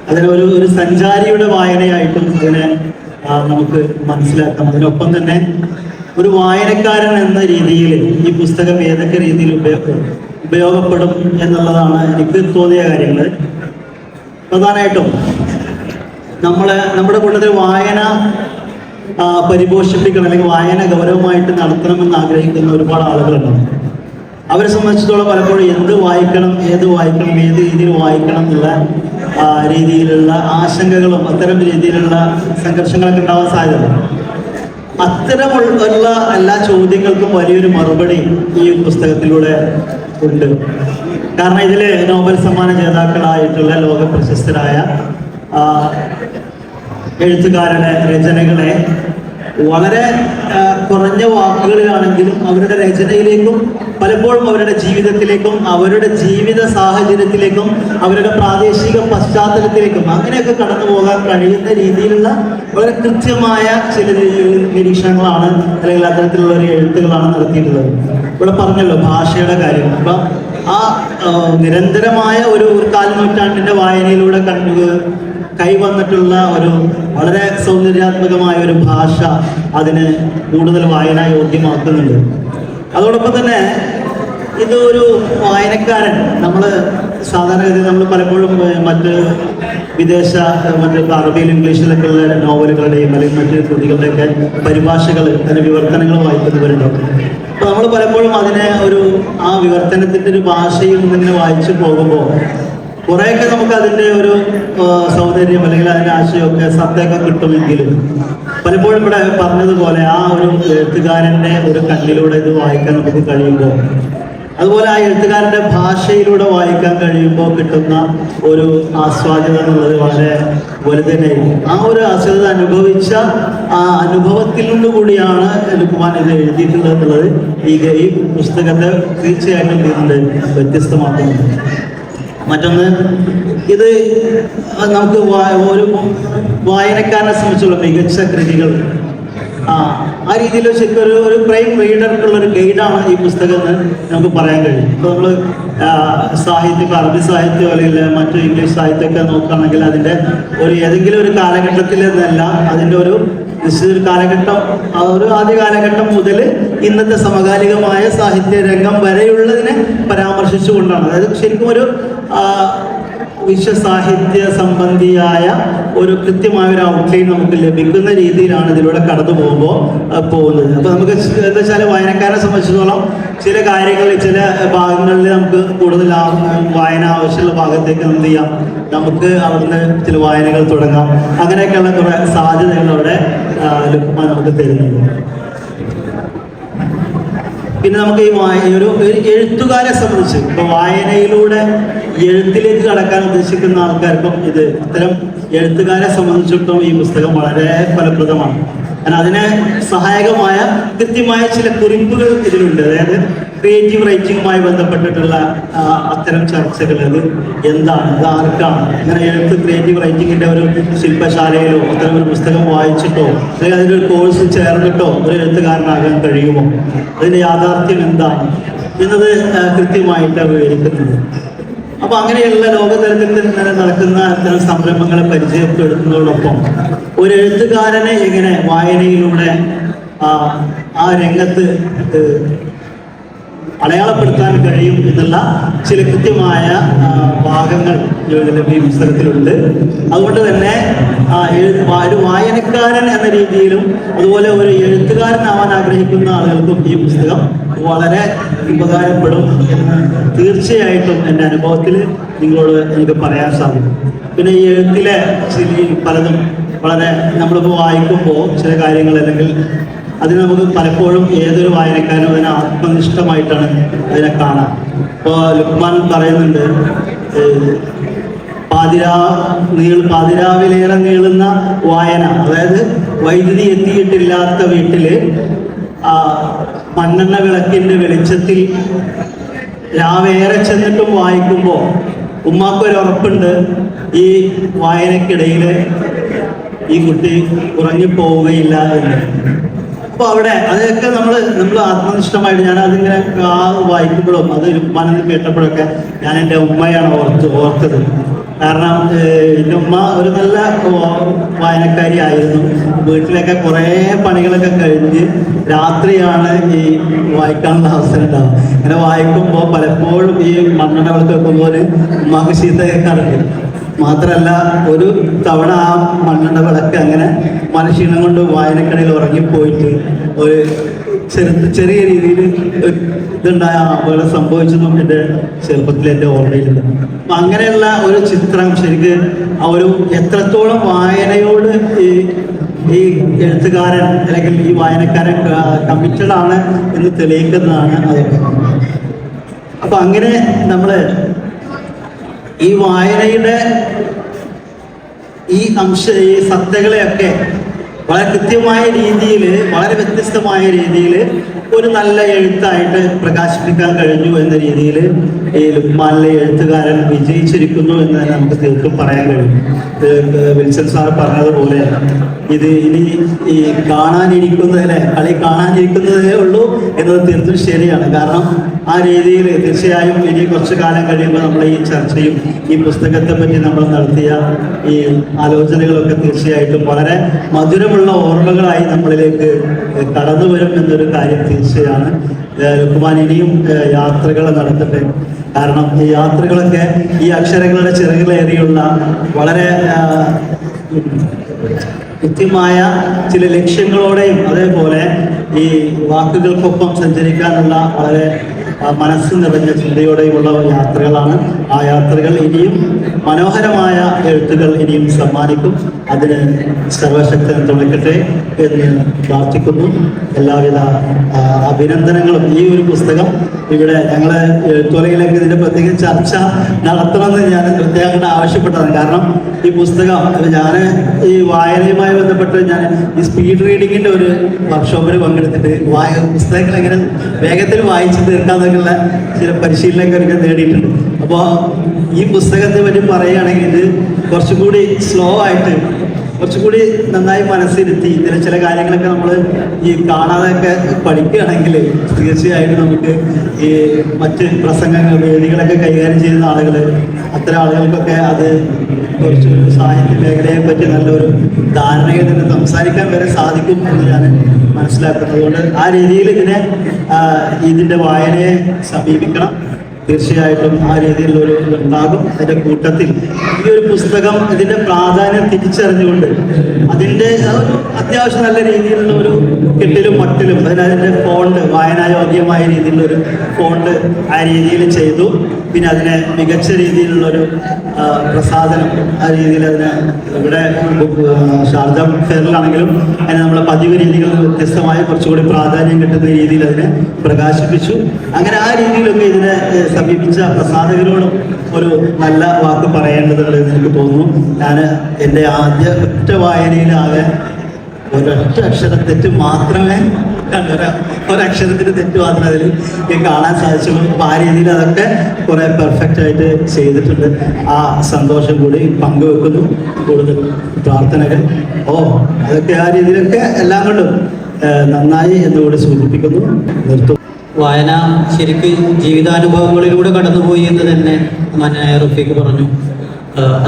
അതിനെ ഒരു സഞ്ചാരിയുടെ വായനയായിട്ടും അതിനെ നമുക്ക് മനസ്സിലാക്കാം. അതിനൊപ്പം തന്നെ ഒരു വായനക്കാരൻ എന്ന രീതിയിൽ ഈ പുസ്തകം ഏതൊക്കെ രീതിയിൽ ഉപയോഗപ്പെടും എന്നുള്ളതാണ് എനിക്ക് തോന്നിയ കാര്യങ്ങൾ. പ്രധാനമായിട്ടും നമ്മുടെ കൂട്ടത്തിൽ വായന പരിപോഷിപ്പിക്കണം അല്ലെങ്കിൽ വായന ഗൗരവമായിട്ട് നടത്തണമെന്ന് ആഗ്രഹിക്കുന്ന ഒരുപാട് ആളുകളുണ്ടാവും. അവരെ സംബന്ധിച്ചിടത്തോളം പലപ്പോഴും എന്ത് വായിക്കണം, ഏത് വായിക്കണം, ഏത് രീതിയിൽ വായിക്കണം എന്നുള്ള രീതിയിലുള്ള ആശങ്കകളും അത്തരം രീതിയിലുള്ള സംഘർഷങ്ങളൊക്കെ ഉണ്ടാവാൻ സാധ്യത. അത്തരമുള്ള എല്ലാ ചോദ്യങ്ങൾക്കും വലിയൊരു മറുപടി ഈ പുസ്തകത്തിലൂടെ ഉണ്ട്. കാരണം ഇതിൽ നോബൽ സമ്മാന ജേതാക്കളായിട്ടുള്ള ലോക പ്രശസ്തരായ എഴുത്തുകാരുടെ രചനകളെ വളരെ കുറഞ്ഞ വാക്കുകളിലാണെങ്കിലും അവരുടെ രചനയിലേക്കും പലപ്പോഴും അവരുടെ ജീവിതത്തിലേക്കും അവരുടെ ജീവിത സാഹചര്യത്തിലേക്കും അവരുടെ പ്രാദേശിക പശ്ചാത്തലത്തിലേക്കും അങ്ങനെയൊക്കെ കടന്നു പോകാൻ കഴിയുന്ന രീതിയിലുള്ള വളരെ കൃത്യമായ ചില നിരീക്ഷണങ്ങളാണ് അല്ലെങ്കിൽ അത്തരത്തിലുള്ള ഒരു എഴുത്തുകളാണ് നടത്തിയിട്ടുള്ളത്. ഇവിടെ പറഞ്ഞല്ലോ ഭാഷയുടെ കാര്യം. അപ്പം ആ നിരന്തരമായ ഒരു കാൽ നൂറ്റാണ്ടിൻ്റെ വായനയിലൂടെ കൈവന്നിട്ടുള്ള ഒരു വളരെ സൗന്ദര്യാത്മകമായ ഒരു ഭാഷ അതിന് കൂടുതൽ വായന യോഗ്യമാക്കുന്നുണ്ട്. അതോടൊപ്പം തന്നെ ഇതൊരു വായനക്കാരൻ, നമ്മൾ സാധാരണഗതിയിൽ നമ്മൾ പലപ്പോഴും മറ്റ് വിദേശ അറബിയിലും ഇംഗ്ലീഷിലൊക്കെ ഉള്ള നോവലുകളുടെയും അല്ലെങ്കിൽ മറ്റ് കൃതികളുടെയൊക്കെ പരിഭാഷകൾ അതിൻ്റെ വിവർത്തനങ്ങൾ വായിക്കുന്നവരുണ്ടാവും. അപ്പോൾ നമ്മൾ പലപ്പോഴും അതിനെ ആ വിവർത്തനത്തിൻ്റെ ഒരു ഭാഷയിൽ നിന്ന് വായിച്ചു പോകുമ്പോൾ കുറേയൊക്കെ നമുക്ക് അതിൻ്റെ ഒരു സൗന്ദര്യം അല്ലെങ്കിൽ അതിൻ്റെ ആശയമൊക്കെ സത്യമൊക്കെ കിട്ടുമെങ്കിലും പലപ്പോഴും ഇവിടെ പറഞ്ഞതുപോലെ ആ ഒരു എഴുത്തുകാരൻ്റെ ഒരു കണ്ണിലൂടെ ഇത് വായിക്കാൻ നമുക്ക് കഴിയുമ്പോൾ, അതുപോലെ ആ എഴുത്തുകാരൻ്റെ ഭാഷയിലൂടെ വായിക്കാൻ കഴിയുമ്പോൾ കിട്ടുന്ന ഒരു ആസ്വാദ്യത എന്നുള്ളത് വളരെ വലുതന്നെയായിരിക്കും. ആ ഒരു ആസ്വാദ്യത അനുഭവിച്ച ആ അനുഭവത്തിൽ നിന്നുകൂടിയാണ് ലുക്മാൻ ഇത് എഴുതിയിട്ടുള്ളത് എന്നുള്ളത് ഈ പുസ്തകത്തെ തീർച്ചയായിട്ടും ഇതിൻ്റെ വ്യത്യസ്തമാക്കുന്നുണ്ട്. മറ്റൊന്ന്, ഇത് നമുക്ക് ഒരു വായനക്കാരനെ സംബന്ധിച്ചുള്ള മികച്ച കൃതികൾ ആ രീതിയിൽ ശരിക്കും ഒരു പ്രൈം റീഡർക്കുള്ളൊരു ഗൈഡാണ് ഈ പുസ്തകം എന്ന് നമുക്ക് പറയാൻ കഴിയും. ഇപ്പോൾ നമ്മൾ സാഹിത്യം, അറബി സാഹിത്യം അല്ലെങ്കിൽ മറ്റു ഇംഗ്ലീഷ് സാഹിത്യമൊക്കെ നോക്കുകയാണെങ്കിൽ അതിൻ്റെ ഏതെങ്കിലും ഒരു കാലഘട്ടത്തിൽ നിന്നല്ല അതിൻ്റെ ഒരു നിശ്ചിത ഒരു കാലഘട്ടം, ആ ഒരു ആദ്യ കാലഘട്ടം മുതൽ ഇന്നത്തെ സമകാലികമായ സാഹിത്യ രംഗം വരെയുള്ളതിനെ പരാമർശിച്ചുകൊണ്ടാണ്. അതായത് ശരിക്കും ഒരു വിശ്വസാഹിത്യ സംബന്ധിയായ ഒരു കൃത്യമായ ഒരു ഔട്ട്ലൈൻ നമുക്ക് ലഭിക്കുന്ന രീതിയിലാണ് ഇതിലൂടെ കടന്നു പോകുന്നത്. അപ്പൊ നമുക്ക് എന്താ വെച്ചാൽ വായനക്കാരെ സംബന്ധിച്ചിടത്തോളം ചില കാര്യങ്ങളിൽ, ചില ഭാഗങ്ങളിൽ നമുക്ക് കൂടുതൽ വായന ആവശ്യമുള്ള ഭാഗത്തേക്ക് എന്ത് ചെയ്യാം, നമുക്ക് അവിടുന്ന് ചില വായനകൾ തുടങ്ങാം. അങ്ങനെയൊക്കെയുള്ള കുറെ സാധ്യതകൾ അവിടെ നമുക്ക് തരുന്നുണ്ട്. പിന്നെ നമുക്ക് ഒരു എഴുത്തുകാരെ സംബന്ധിച്ച് ഇപ്പൊ വായനയിലൂടെ എഴുത്തിലേക്ക് കടക്കാൻ ഉദ്ദേശിക്കുന്ന ആൾക്കാർക്കും ഇത്തരം എഴുത്തുകാരെ സംബന്ധിച്ചിടത്തോളം ഈ പുസ്തകം വളരെ ഫലപ്രദമാണ്. കാരണം അതിന് സഹായകമായ കൃത്യമായ ചില കുറിപ്പുകൾ ഇതിലുണ്ട്. അതായത് ക്രിയേറ്റീവ് റൈറ്റിംഗുമായി ബന്ധപ്പെട്ടിട്ടുള്ള അത്തരം ചർച്ചകൾ, അത് എന്താണ്, ഇത് ആർക്കാണ്, അങ്ങനെ എഴുത്ത് ക്രിയേറ്റീവ് റൈറ്റിംഗിന്റെ ഒരു ശില്പശാലയിലോ അത്തരം ഒരു പുസ്തകം വായിച്ചിട്ടോ അല്ലെങ്കിൽ അതിനൊരു കോഴ്സ് ചേർന്നിട്ടോ ഒരു എഴുത്തുകാരനാകാൻ കഴിയുമോ, അതിന്റെ യാഥാർത്ഥ്യം എന്താണ് എന്നത് കൃത്യമായിട്ട് വിവരിക്കുന്നുണ്ട്. അപ്പൊ അങ്ങനെയുള്ള ലോകതലത്തിൽ തന്നെ നടക്കുന്ന അത്തരം സംരംഭങ്ങളെ പരിചയപ്പെടുത്തുന്നതോടൊപ്പം ഒരു എഴുത്തുകാരനെ എങ്ങനെ വായനയിലൂടെ ആ രംഗത്ത് അടയാളപ്പെടുത്താൻ കഴിയും എന്നുള്ള ചില കൃത്യമായ ഭാഗങ്ങൾ ഈ പുസ്തകത്തിലുണ്ട്. അതുകൊണ്ട് തന്നെ ഒരു വായനക്കാരൻ എന്ന രീതിയിലും അതുപോലെ ഒരു എഴുത്തുകാരനാവാൻ ആഗ്രഹിക്കുന്ന ആളുകൾക്കും ഈ പുസ്തകം വളരെ ഉപകാരപ്പെടും എന്ന് തീർച്ചയായിട്ടും എൻ്റെ അനുഭവത്തിൽ നിങ്ങളോട് എനിക്ക് പറയാൻ സാധിക്കും. പിന്നെ ഈ എഴുത്തിലെ പലതും വളരെ നമ്മളിപ്പോൾ വായിക്കുമ്പോൾ ചില കാര്യങ്ങൾ അല്ലെങ്കിൽ അതിന് നമുക്ക് പലപ്പോഴും ഏതൊരു വായനക്കാരും അതിനെ ആത്മനിഷ്ഠമായിട്ടാണ് അതിനെ കാണാം. ഇപ്പോൾ ലുക്മാൻ പറയുന്നുണ്ട്, പാതിരാവിലേറെ നീളുന്ന വായന, അതായത് വൈദ്യുതി എത്തിയിട്ടില്ലാത്ത വീട്ടില് മണ്ണെണ്ണ വിളക്കിന്റെ വെളിച്ചത്തിൽ രാവേറെ ചെന്നിട്ടും വായിക്കുമ്പോൾ ഉമ്മാക്കൊരു ഉറപ്പുണ്ട്, ഈ വായനക്കിടയിൽ ഈ കുട്ടി ഉറങ്ങിപ്പോവുകയില്ല എന്ന്. അപ്പൊ അവിടെ അതൊക്കെ നമ്മൾ ആത്മനിഷ്ഠമായിട്ട് ഞാൻ അതിങ്ങനെ വായിക്കുമ്പോഴും അത് ലുക്മാനെന്ന് കേട്ടപ്പോഴൊക്കെ ഞാൻ എൻ്റെ ഉമ്മയാണ് ഓർത്തത്. കാരണം എൻ്റെ ഉമ്മ ഒരു നല്ല വായനക്കാരി ആയിരുന്നു. വീട്ടിലൊക്കെ കുറേ പണികളൊക്കെ കഴിഞ്ഞ് രാത്രിയാണ് ഈ വായിക്കാനുള്ള അവസരം ഉണ്ടാവും. ഇങ്ങനെ വായിക്കുമ്പോൾ പലപ്പോഴും ഈ മണ്ണെണ്ണ വിളക്ക് വെക്കുമ്പോൾ ഉമ്മാക്ക് ചീത്ത കേൾക്കാറുണ്ട്. മാത്രമല്ല ഒരു തവണ ആ മണ്ണെണ്ണ വിളക്ക് അങ്ങനെ മനുഷ്യനെ കൊണ്ട് വായനക്കടയിൽ ഉറങ്ങിപ്പോയിട്ട് ഒരു ചെറിയ രീതിയിൽ ഇതുണ്ടായ അപകടം സംഭവിച്ചതും എൻ്റെ ചെറുപ്പത്തിൽ എൻ്റെ ഓർമ്മയിലുണ്ട്. അപ്പം അങ്ങനെയുള്ള ഒരു ചിത്രം ശരിക്കും ആ ഒരു എത്രത്തോളം വായനയോട് ഈ എഴുത്തുകാരൻ അല്ലെങ്കിൽ ഈ വായനക്കാരൻ കമ്മിറ്റഡ് ആണ് എന്ന് തെളിയിക്കുന്നതാണ് അതൊക്കെ. അപ്പം അങ്ങനെ നമ്മൾ ഈ വായനയുടെ ഈ സത്തകളെയൊക്കെ വളരെ കൃത്യമായ രീതിയിൽ, വളരെ വ്യത്യസ്തമായ രീതിയിൽ ഒരു നല്ല എഴുത്തായിട്ട് പ്രകാശിപ്പിക്കാൻ കഴിഞ്ഞു എന്ന രീതിയിൽ ഈ ലുക്മാനിലെ എഴുത്തുകാരൻ വിജയിച്ചിരിക്കുന്നു എന്ന് തന്നെ നമുക്ക് തീർത്തും പറയാൻ കഴിയും. വിൽസൺ സാർ പറഞ്ഞതുപോലെ ഇത് ഇനി ഈ കളി കാണാനിരിക്കുന്നതേ ഉള്ളൂ എന്നത് തീർത്തും ശരിയാണ്. കാരണം ആ രീതിയിൽ തീർച്ചയായും ഇനി കുറച്ചു കാലം കഴിയുമ്പോൾ നമ്മൾ ഈ ചർച്ചയും ഈ പുസ്തകത്തെ പറ്റി നമ്മൾ നടത്തിയ ഈ ആലോചനകളൊക്കെ തീർച്ചയായിട്ടും വളരെ മധുരമുള്ള ഓർമ്മകളായി നമ്മളിലേക്ക് കടന്നു വരും എന്നൊരു കാര്യം തീർച്ചയാണ്. ലുക്മാൻ ഇനിയും യാത്രകൾ നടത്തട്ടെ. കാരണം ഈ യാത്രകളൊക്കെ ഈ അക്ഷരങ്ങളുടെ ചിറകിലേറിയുള്ള വളരെ കൃത്യമായ ചില ലക്ഷ്യങ്ങളോടെയും അതേപോലെ ഈ വാക്കുകൾക്കൊപ്പം സഞ്ചരിക്കാനുള്ള വളരെ മനസ്സ് നിറഞ്ഞ ചിന്തയോടെയുമുള്ള യാത്രകളാണ്. ആ യാത്രകൾ ഇനിയും മനോഹരമായ എഴുത്തുകൾ ഇനിയും സമ്മാനിക്കും. അതിന് സർവശക്തൻ തുണയ്ക്കട്ടെ എന്ന് പ്രാർത്ഥിക്കുന്നു. എല്ലാവിധ അഭിനന്ദനങ്ങളും. ഈ ഒരു പുസ്തകം ഇവിടെ ഞങ്ങൾ എഴുത്തുലയിലേക്ക് ഇതിൻ്റെ പ്രത്യേക ചർച്ച നടത്തണമെന്ന് ഞാൻ പ്രത്യേകം ആവശ്യപ്പെട്ടതാണ്. കാരണം ഈ പുസ്തകം ഞാൻ ഈ വായനയുമായി ബന്ധപ്പെട്ട് ഞാൻ ഈ സ്പീഡ് റീഡിങ്ങിൻ്റെ ഒരു വർക്ക്ഷോപ്പിൽ പങ്കെടുത്തിട്ട് പുസ്തകങ്ങൾ എങ്ങനെ വേഗത്തിൽ വായിച്ച് തീർക്കാന്നൊക്കെയുള്ള ചില പരിശീലനമൊക്കെ നേടിയിട്ടുണ്ട്. അപ്പോൾ ഈ പുസ്തകത്തെ പറ്റി പറയുകയാണെങ്കിൽ ഇത് കുറച്ചുകൂടി സ്ലോ ആയിട്ട് കുറച്ചുകൂടി നന്നായി മനസ്സിരുത്തി ഇതിലെ ചില കാര്യങ്ങളൊക്കെ നമ്മൾ ഈ കാണാതെയൊക്കെ പഠിക്കുകയാണെങ്കിൽ തീർച്ചയായിട്ടും നമുക്ക് ഈ മറ്റ് പ്രസംഗങ്ങൾ വേദികളൊക്കെ കൈകാര്യം ചെയ്യുന്ന ആളുകൾ അത്തരം ആളുകൾക്കൊക്കെ അത് കുറച്ചൊരു സാഹിത്യ മേഖലയെ പറ്റി നല്ലൊരു ധാരണയിൽ നിന്ന് സംസാരിക്കാൻ വരെ സാധിക്കും എന്ന് ഞാൻ മനസ്സിലാക്കുന്നതുകൊണ്ട് ആ രീതിയിൽ ഇതിൻ്റെ വായനയെ സമീപിക്കണം. തീർച്ചയായിട്ടും ആ രീതിയിലുള്ള ഒരു ഇതുണ്ടാകും. അതിൻ്റെ കൂട്ടത്തിൽ ഈ ഒരു പുസ്തകം ഇതിൻ്റെ പ്രാധാന്യം തിരിച്ചറിഞ്ഞുകൊണ്ട് അതിൻ്റെ അത്യാവശ്യം നല്ല രീതിയിലുള്ള ഒരു കെട്ടിലും മട്ടിലും അതിൻ്റെ ഫോണ്ട് വായനായോഗ്യമായ രീതിയിലുള്ള ഒരു ഫോണ്ട് ആ രീതിയിൽ ചെയ്തു. പിന്നെ അതിനെ മികച്ച രീതിയിലുള്ളൊരു പ്രസാധനം ആ രീതിയിൽ അതിനെ ഇവിടെ ഷാർജ ഫെയറിലാണെങ്കിലും അതിനെ നമ്മളെ പതിവ് രീതികളിൽ നിന്ന് വ്യത്യസ്തമായ കുറച്ചുകൂടി പ്രാധാന്യം കിട്ടുന്ന രീതിയിൽ അതിനെ പ്രകാശിപ്പിച്ചു. അങ്ങനെ ആ രീതിയിലൊക്കെ ഇതിനെ സമീപിച്ച പ്രസാധകരോടും ഒരു നല്ല വാക്ക് പറയേണ്ടതുണ്ട് എന്ന് എനിക്ക് തോന്നുന്നു. ഞാൻ എൻ്റെ ആദ്യ ഒറ്റ വായനയിലാകെ ഒരൊറ്റ അക്ഷരത്തെറ്റ് മാത്രമേ ഒരക്ഷരത്തിന് തെറ്റ് മാത്രമേ അതിൽ കാണാൻ സാധിച്ചുള്ളൂ. അപ്പോൾ ആ രീതിയിൽ അതൊക്കെ കുറേ പെർഫെക്റ്റ് ആയിട്ട് ചെയ്തിട്ടുണ്ട്. ആ സന്തോഷം കൂടി പങ്കുവെക്കുന്നു. കൂടുതൽ പ്രാർത്ഥനകൾ അതൊക്കെ ആ രീതിയിലൊക്കെ എല്ലാം കൊണ്ടും നന്നായി എന്നുകൂടി സൂചിപ്പിക്കുന്നു. നിർത്തും. വായന ശരിക്ക് ജീവിതാനുഭവങ്ങളിലൂടെ കടന്നുപോയി എന്ന് തന്നെ മാന്യനായ റഫീഖ് പറഞ്ഞു.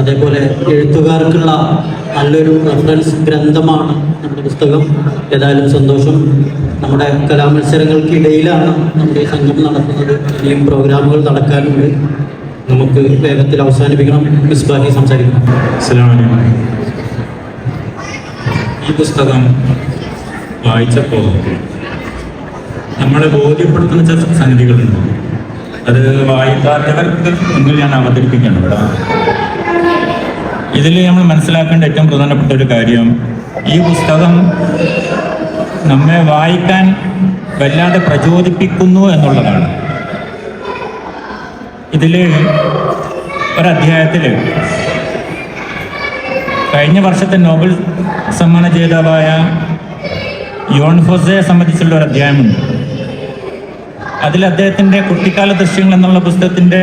അതേപോലെ എഴുത്തുകാർക്കുള്ള നല്ലൊരു റെഫറൻസ് ഗ്രന്ഥമാണ് നമ്മുടെ പുസ്തകം. ഏതായാലും സന്തോഷം. നമ്മുടെ കലാമത്സരങ്ങൾക്കിടയിലാണ് നമ്മുടെ ഈ സംഘം നടത്തുന്നത്. ഇനിയും പ്രോഗ്രാമുകൾ നടക്കാനുണ്ട്. നമുക്ക് വേഗത്തിൽ അവസാനിപ്പിക്കണം. മിസ്ബാഹി സംസാരിക്കണം. ഈ പുസ്തകം വായിച്ചപ്പോൾ നമ്മളെ ബോധ്യപ്പെടുത്തുന്ന ചില സംഗതികളുണ്ട്. അത് വായിക്കാത്തവർക്ക് മുന്നിൽ ഞാൻ അവതരിപ്പിക്കണം. ഇവിടെ ഇതിൽ നമ്മൾ മനസ്സിലാക്കേണ്ട ഏറ്റവും പ്രധാനപ്പെട്ട ഒരു കാര്യം, ഈ പുസ്തകം നമ്മെ വായിക്കാൻ വല്ലാതെ പ്രചോദിപ്പിക്കുന്നു എന്നുള്ളതാണ്. ഇതിൽ ഒരധ്യായത്തിൽ കഴിഞ്ഞ വർഷത്തെ നോബൽ സമ്മാന ജേതാവായ യോൺ ഫോസയെ സംബന്ധിച്ചുള്ള ഒരു അധ്യായമുണ്ട്. അതിൽ അദ്ദേഹത്തിൻ്റെ കുട്ടിക്കാല ദൃശ്യങ്ങൾ എന്നുള്ള പുസ്തകത്തിൻ്റെ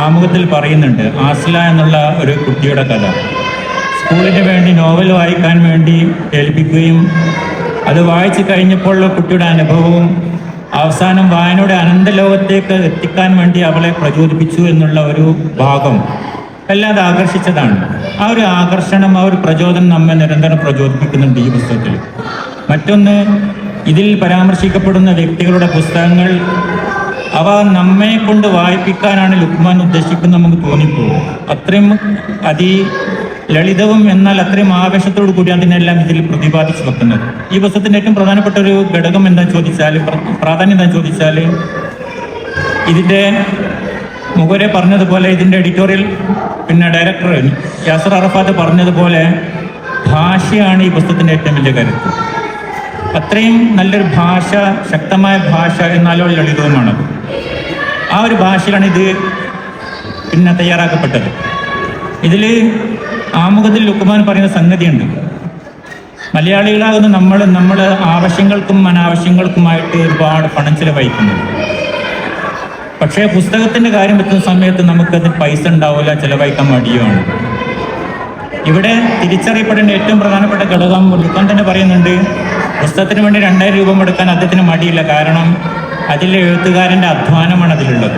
ആമുഖത്തിൽ പറയുന്നുണ്ട് ആസ്ല എന്നുള്ള ഒരു കുട്ടിയുടെ കഥ. സ്കൂളിന് വേണ്ടി നോവൽ വായിക്കാൻ വേണ്ടി ഏൽപ്പിക്കുകയും അത് വായിച്ചു കഴിഞ്ഞപ്പോൾ കുട്ടിയുടെ അനുഭവവും അവസാനം വായനയുടെ അനന്തലോകത്തേക്ക് എത്തിക്കാൻ വേണ്ടി അവളെ പ്രചോദിപ്പിച്ചു എന്നുള്ള ഒരു ഭാഗം വല്ലാതെ ആകർഷിച്ചതാണ്. ആ ഒരു ആകർഷണം, ആ ഒരു പ്രചോദനം നമ്മെ നിരന്തരം പ്രചോദിപ്പിക്കുന്നുണ്ട് ഈ പുസ്തകത്തിൽ. മറ്റൊന്ന്, ഇതിൽ പരാമർശിക്കപ്പെടുന്ന വ്യക്തികളുടെ പുസ്തകങ്ങൾ അവ നമ്മെ കൊണ്ട് വായിപ്പിക്കാനാണ് ലുക്മാൻ ഉദ്ദേശിക്കുന്നത് നമുക്ക് തോന്നിപ്പോകും. അത്രയും ലളിതവും എന്നാൽ അത്രയും ആവേശത്തോടു കൂടി അതിനെല്ലാം ഇതിൽ പ്രതിപാദിച്ചു വെക്കുന്നത്. ഈ പുസ്തകത്തിൻ്റെ ഏറ്റവും പ്രധാനപ്പെട്ട ഒരു ഘടകം എന്താണെന്ന് ചോദിച്ചാൽ, പ്രാധാന്യം എന്താണെന്ന് ചോദിച്ചാൽ, ഇതിൻ്റെ മുഖരെ പറഞ്ഞതുപോലെ ഇതിൻ്റെ എഡിറ്റോറിയൽ ഡയറക്ടർ യാസർ അറഫാത്ത് പറഞ്ഞതുപോലെ ഭാഷയാണ് ഈ പുസ്തകത്തിൻ്റെ ഏറ്റവും വലിയ കരുത്ത്. അത്രയും നല്ലൊരു ഭാഷ, ശക്തമായ ഭാഷ, എന്നാലോ ലളിതവുമാണത്. ആ ഒരു ഭാഷയിലാണ് ഇത് തയ്യാറാക്കപ്പെട്ടത്. ഇതിൽ ആമുഖത്തിൽ ലുക്മാൻ പറയുന്ന സംഗതിയുണ്ട്. മലയാളികളാകുന്ന നമ്മുടെ ആവശ്യങ്ങൾക്കും അനാവശ്യങ്ങൾക്കുമായിട്ട് ഒരുപാട് പണം ചിലവഴിക്കുന്നു. പക്ഷേ പുസ്തകത്തിൻ്റെ കാര്യം എത്തുന്ന സമയത്ത് നമുക്കത് പൈസ ഉണ്ടാവില്ല, ചിലവഴിക്കാൻ മടിയുമാണ്. ഇവിടെ തിരിച്ചറിയപ്പെടേണ്ട ഏറ്റവും പ്രധാനപ്പെട്ട ഘടകം ലുക്മാൻ തന്നെ പറയുന്നുണ്ട്. പുസ്തകത്തിന് വേണ്ടി 2000 രൂപ എടുക്കാൻ അദ്ദേഹത്തിന് മടിയില്ല. കാരണം അതിലെ എഴുത്തുകാരൻ്റെ അധ്വാനമാണ് അതിലുള്ളത്.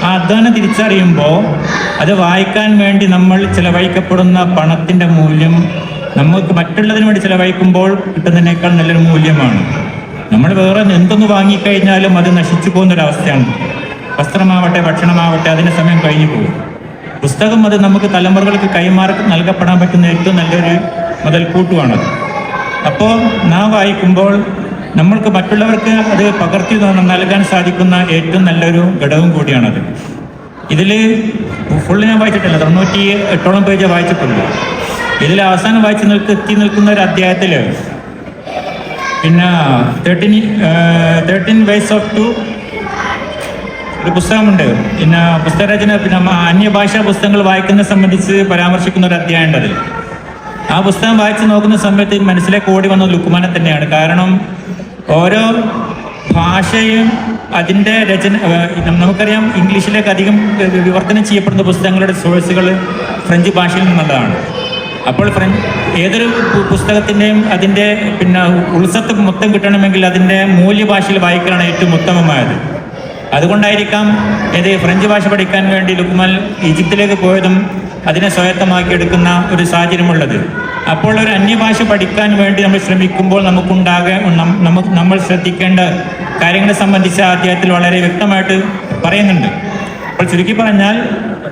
ആ അധ്വാനം തിരിച്ചറിയുമ്പോൾ അത് വായിക്കാൻ വേണ്ടി നമ്മൾ ചിലവഴിക്കപ്പെടുന്ന പണത്തിൻ്റെ മൂല്യം നമുക്ക് മറ്റുള്ളതിന് വേണ്ടി ചിലവഴിക്കുമ്പോൾ കിട്ടുന്നതിനേക്കാൾ നല്ലൊരു മൂല്യമാണ്. നമ്മൾ വേറെ എന്തൊന്ന് വാങ്ങിക്കഴിഞ്ഞാലും അത് നശിച്ചു പോകുന്നൊരവസ്ഥയാണ്. വസ്ത്രമാവട്ടെ, ഭക്ഷണമാവട്ടെ, അതിൻ്റെ സമയം കഴിഞ്ഞു പോകും. പുസ്തകം അത് നമുക്ക് തലമുറകൾക്ക് കൈമാറി നൽകപ്പെടാൻ പറ്റുന്ന ഏറ്റവും നല്ലൊരു മുതൽക്കൂട്ടുമാണത്. അപ്പോൾ നാം വായിക്കുമ്പോൾ നമ്മൾക്ക് മറ്റുള്ളവർക്ക് അത് പകർത്തി നൽകാൻ സാധിക്കുന്ന ഏറ്റവും നല്ലൊരു ഘടകം കൂടിയാണത്. ഇതിൽ ഫുള്ള് ഞാൻ വായിച്ചിട്ടില്ല, 98ഓളം പേജ് വായിച്ചിട്ടുള്ളൂ. ഇതിൽ അവസാനം എത്തി നിൽക്കുന്ന ഒരു അധ്യായത്തിൽ 13 ways of to ഒരു പുസ്തകമുണ്ട്. പുസ്തകരചന അന്യഭാഷാ പുസ്തകങ്ങൾ വായിക്കുന്നതിനെ സംബന്ധിച്ച് പരാമർശിക്കുന്ന ഒരു അധ്യായം ഉണ്ട്. അതിൽ ആ പുസ്തകം വായിച്ച് നോക്കുന്ന സമയത്ത് മനസ്സിലേക്ക് ഓടി വന്നത് ലുക്മാനെ തന്നെയാണ്. കാരണം ഓരോ ഭാഷയും അതിൻ്റെ നമുക്കറിയാം, ഇംഗ്ലീഷിലേക്ക് അധികം വിവർത്തനം ചെയ്യപ്പെടുന്ന പുസ്തകങ്ങളുടെ സോഴ്സുകൾ ഫ്രഞ്ച് ഭാഷയിൽ നിന്നുള്ളതാണ്. അപ്പോൾ ഏതൊരു പുസ്തകത്തിൻ്റെയും അതിൻ്റെ ഉത്സത്ത് മൊത്തം കിട്ടണമെങ്കിൽ അതിൻ്റെ മൂല്യഭാഷയിൽ വായിക്കലാണ് ഏറ്റവും ഉത്തമമായത്. അതുകൊണ്ടായിരിക്കാം ഫ്രഞ്ച് ഭാഷ പഠിക്കാൻ വേണ്ടി ലുക്മാൻ ഈജിപ്തിലേക്ക് പോയതും അതിനെ സ്വായത്തമാക്കിയെടുക്കുന്ന ഒരു സാഹചര്യമുള്ളത്. അപ്പോൾ ഒരു അന്യഭാഷ പഠിക്കാൻ വേണ്ടി നമ്മൾ ശ്രമിക്കുമ്പോൾ നമ്മൾ ശ്രദ്ധിക്കേണ്ട കാര്യങ്ങളെ സംബന്ധിച്ച് അധ്യായത്തിൽ വളരെ വ്യക്തമായിട്ട് പറയുന്നുണ്ട്. അപ്പോൾ ചുരുക്കി പറഞ്ഞാൽ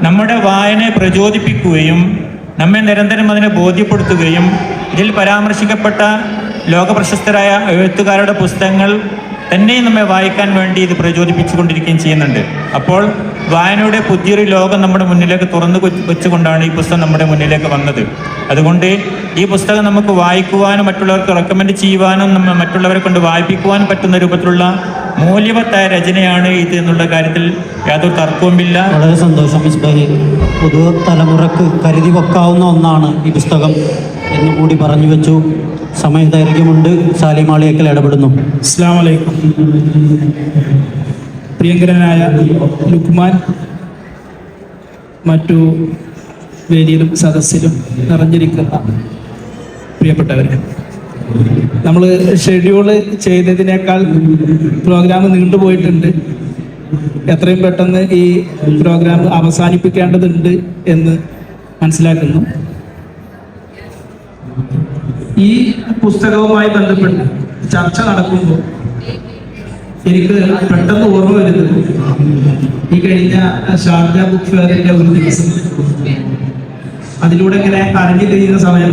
നമ്മുടെ വായനയെ പ്രചോദിപ്പിക്കുകയും നമ്മെ നിരന്തരം അതിനെ ബോധ്യപ്പെടുത്തുകയും ഇതിൽ പരാമർശിക്കപ്പെട്ട ലോകപ്രശസ്തരായ എഴുത്തുകാരുടെ പുസ്തകങ്ങൾ തന്നെയും നമ്മെ വായിക്കാൻ വേണ്ടി ഇത് പ്രചോദിപ്പിച്ചുകൊണ്ടിരിക്കുകയും ചെയ്യുന്നുണ്ട്. അപ്പോൾ വായനയുടെ പുതിയൊരു ലോകം നമ്മുടെ മുന്നിലേക്ക് തുറന്നു വെച്ചുകൊണ്ടാണ് ഈ പുസ്തകം നമ്മുടെ മുന്നിലേക്ക് വന്നത്. അതുകൊണ്ട് ഈ പുസ്തകം നമുക്ക് വായിക്കുവാനും മറ്റുള്ളവർക്ക് റെക്കമെൻഡ് ചെയ്യുവാനും മറ്റുള്ളവരെ കൊണ്ട് വായിപ്പിക്കുവാനും പറ്റുന്ന രൂപത്തിലുള്ള മൂല്യവത്തായ രചനയാണ് ഇത് എന്നുള്ള കാര്യത്തിൽ യാതൊരു തർക്കവുമില്ല. വളരെ സന്തോഷം മിസ്ബാഹി. പുതു തലമുറക്ക് കരുതി വെക്കാവുന്ന ഒന്നാണ് ഈ പുസ്തകം എന്ന് കൂടി പറഞ്ഞു വെച്ചു. സമയദൈർഘ്യമുണ്ട്. സാലിമാളിയേക്കൽ ഇടപെടുന്നു. അസ്സലാമു അലൈക്കും. പ്രിയങ്കരനായ ലുക്മാൻ, മറ്റു വേദിയിലും സദസ്സിലും നിറഞ്ഞിരിക്കുന്ന പ്രിയപ്പെട്ടവരെ, നമ്മൾ ഷെഡ്യൂള് ചെയ്തതിനേക്കാൾ പ്രോഗ്രാം നീണ്ടുപോയിട്ടുണ്ട്. എത്രയും പെട്ടെന്ന് ഈ പ്രോഗ്രാം അവസാനിപ്പിക്കേണ്ടതുണ്ട് എന്ന് മനസ്സിലാക്കുന്നു. ഈ പുസ്തകവുമായി ബന്ധപ്പെട്ട് ചർച്ച നടക്കുമ്പോൾ എനിക്ക് പെട്ടെന്ന് ഓർമ്മ വരുന്നത് ഈ കഴിഞ്ഞ ഷാർജ ബുക്ക് ഫെയറിന്റെ ഒരു ദിവസം അതിലൂടെ ഇങ്ങനെ അറിഞ്ഞു കഴിയുന്ന സമയം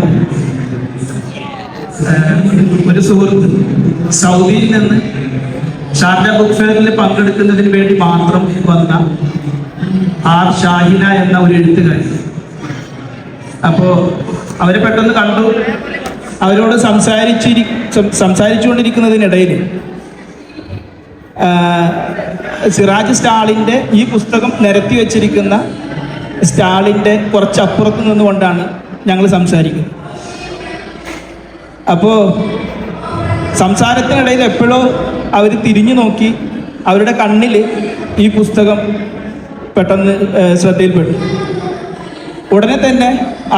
ഒരു സുഹൃത്ത് സൗദിയിൽ നിന്ന് ഷാർജ ബുക്ക് ഫെയറിൽ പങ്കെടുക്കുന്നതിന് വേണ്ടി മാത്രം വന്ന ആർ ഷാഹിന എന്ന ഒരു എഴുത്തുകാരി. അപ്പോ അവരെ പെട്ടെന്ന് കണ്ടു. അവരോട് സംസാരിച്ചുകൊണ്ടിരിക്കുന്നതിനിടയിൽ സിറാജ് സ്റ്റാളിൻ്റെ ഈ പുസ്തകം നിരത്തി വെച്ചിരിക്കുന്ന സ്റ്റാളിൻ്റെ കുറച്ചപ്പുറത്ത് നിന്നുകൊണ്ടാണ് ഞങ്ങൾ സംസാരിക്കുന്നത്. അപ്പോൾ സംസാരത്തിനിടയിൽ എപ്പോഴോ അവർ തിരിഞ്ഞു നോക്കി. അവരുടെ കണ്ണിൽ ഈ പുസ്തകം പെട്ടെന്ന് ശ്രദ്ധയിൽപ്പെട്ടു. ഉടനെ തന്നെ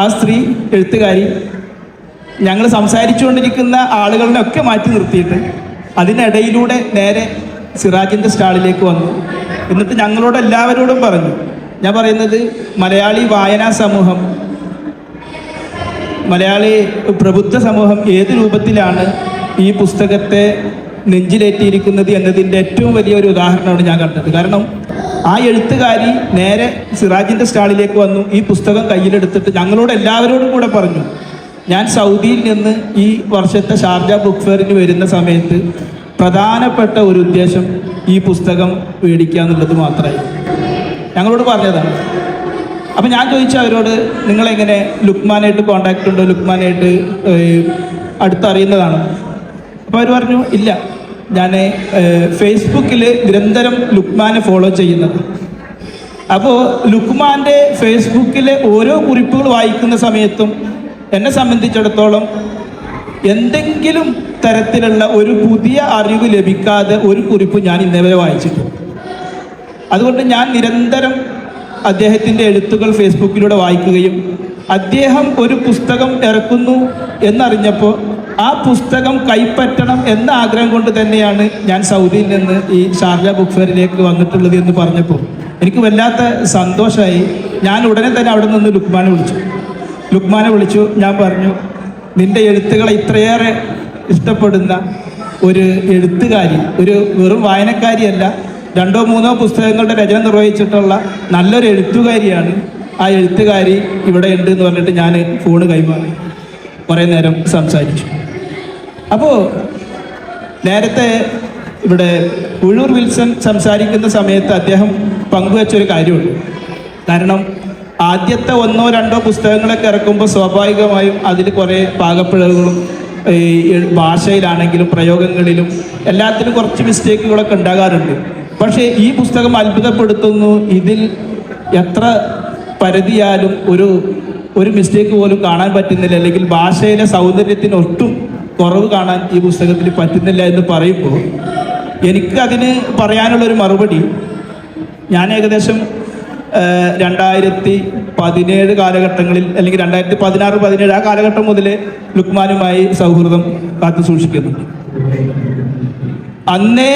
ആ സ്ത്രീ എഴുത്തുകാരി ഞങ്ങൾ സംസാരിച്ചുകൊണ്ടിരിക്കുന്ന ആളുകളിനൊക്കെ മാറ്റി നിർത്തിയിട്ട് അതിനിടയിലൂടെ നേരെ സിറാജിൻ്റെ സ്റ്റാളിലേക്ക് വന്നു. എന്നിട്ട് ഞങ്ങളോട് എല്ലാവരോടും പറഞ്ഞു, ഞാൻ പറയുന്നത് മലയാളി വായനാ സമൂഹം, മലയാളി പ്രബുദ്ധ സമൂഹം ഏത് രൂപത്തിലാണ് ഈ പുസ്തകത്തെ നെഞ്ചിലേറ്റിയിരിക്കുന്നത് എന്നതിൻ്റെ ഏറ്റവും വലിയൊരു ഉദാഹരണമാണ് ഞാൻ കണ്ടത്. കാരണം ആ എഴുത്തുകാരി നേരെ സിറാജിൻ്റെ സ്റ്റാളിലേക്ക് വന്നു. ഈ പുസ്തകം കയ്യിലെടുത്തിട്ട് ഞങ്ങളോട് എല്ലാവരോടും കൂടെ പറഞ്ഞു, ഞാൻ സൗദിയിൽ നിന്ന് ഈ വർഷത്തെ ഷാർജ ബുക്ക് ഫെയറിന് വരുന്ന സമയത്ത് പ്രധാനപ്പെട്ട ഒരു ഉദ്ദേശം ഈ പുസ്തകം മേടിക്കുക എന്നുള്ളത് മാത്രമായി ഞങ്ങളോട് പറഞ്ഞതാണ്. അപ്പം ഞാൻ ചോദിച്ചു അവരോട്, നിങ്ങളെങ്ങനെ ലുക്മാനായിട്ട് കോണ്ടാക്റ്റ് ഉണ്ടോ, ലുക്മാനായിട്ട് അടുത്തറിയുന്നതാണോ? അപ്പോൾ അവർ പറഞ്ഞു, ഇല്ല, ഞാൻ ഫേസ്ബുക്കിൽ നിരന്തരം ലുക്മാനെ ഫോളോ ചെയ്യുന്നത്. അപ്പോൾ ലുക്മാൻ്റെ ഫേസ്ബുക്കിലെ ഓരോ കുറിപ്പുകൾ വായിക്കുന്ന സമയത്തും എന്നെ സംബന്ധിച്ചിടത്തോളം എന്തെങ്കിലും തരത്തിലുള്ള ഒരു പുതിയ അറിവ് ലഭിക്കാതെ ഒരു കുറിപ്പ് ഞാൻ ഇന്നേവരെ വായിച്ചിട്ടുണ്ട്. അതുകൊണ്ട് ഞാൻ നിരന്തരം അദ്ദേഹത്തിൻ്റെ എഴുത്തുകൾ ഫേസ്ബുക്കിലൂടെ വായിക്കുകയും അദ്ദേഹം ഒരു പുസ്തകം ഇറക്കുന്നു എന്നറിഞ്ഞപ്പോൾ ആ പുസ്തകം കൈപ്പറ്റണം എന്ന ആഗ്രഹം കൊണ്ട് തന്നെയാണ് ഞാൻ സൗദിയിൽ നിന്ന് ഈ ഷാർജ ബുക്ക് ഫെയറിലേക്ക് വന്നിട്ടുള്ളത് എന്ന് പറഞ്ഞപ്പോൾ എനിക്ക് വല്ലാത്ത സന്തോഷമായി. ഞാൻ ഉടനെ തന്നെ അവിടെ നിന്ന് ലുക്മാനെ വിളിച്ചു. ഞാൻ പറഞ്ഞു, നിൻ്റെ എഴുത്തുകളെ ഇത്രയേറെ ഇഷ്ടപ്പെടുന്ന ഒരു എഴുത്തുകാരി, ഒരു വെറും വായനക്കാരിയല്ല, 2-3 പുസ്തകങ്ങളുടെ രചന നിർവഹിച്ചിട്ടുള്ള നല്ലൊരു എഴുത്തുകാരിയാണ്. ആ എഴുത്തുകാരി ഇവിടെ ഉണ്ട് എന്ന് പറഞ്ഞിട്ട് ഞാൻ ഫോണ് കൈമാറി കുറേ നേരം സംസാരിച്ചു. അപ്പോൾ നേരത്തെ ഇവിടെ ഉഴൂർ വിൽസൺ സംസാരിക്കുന്ന സമയത്ത് അദ്ദേഹം പങ്കുവെച്ചൊരു കാര്യമുണ്ട്. കാരണം ആദ്യത്തെ 1-2 പുസ്തകങ്ങളൊക്കെ ഇറക്കുമ്പോൾ സ്വാഭാവികമായും അതിൽ കുറേ പാകപ്പിഴവുകളും ഭാഷയിലാണെങ്കിലും പ്രയോഗങ്ങളിലും എല്ലാത്തിനും കുറച്ച് മിസ്റ്റേക്കുകളൊക്കെ ഉണ്ടാകാറുണ്ട്. പക്ഷേ ഈ പുസ്തകം അത്ഭുതപ്പെടുത്തുന്നു. ഇതിൽ എത്ര പരിധിയാലും ഒരു മിസ്റ്റേക്ക് പോലും കാണാൻ പറ്റുന്നില്ല, അല്ലെങ്കിൽ ഭാഷയിലെ സൗന്ദര്യത്തിന് ഒട്ടും കുറവ് കാണാൻ ഈ പുസ്തകത്തിൽ പറ്റുന്നില്ല എന്ന് പറയുമ്പോൾ എനിക്ക് അതിന് പറയാനുള്ളൊരു മറുപടി, ഞാൻ ഏകദേശം 2017 കാലഘട്ടങ്ങളിൽ അല്ലെങ്കിൽ 2016-17 ആ കാലഘട്ടം മുതൽ ലുക്മാനുമായി സൗഹൃദം കാത്തു സൂക്ഷിക്കുന്നുണ്ട്. അന്നേ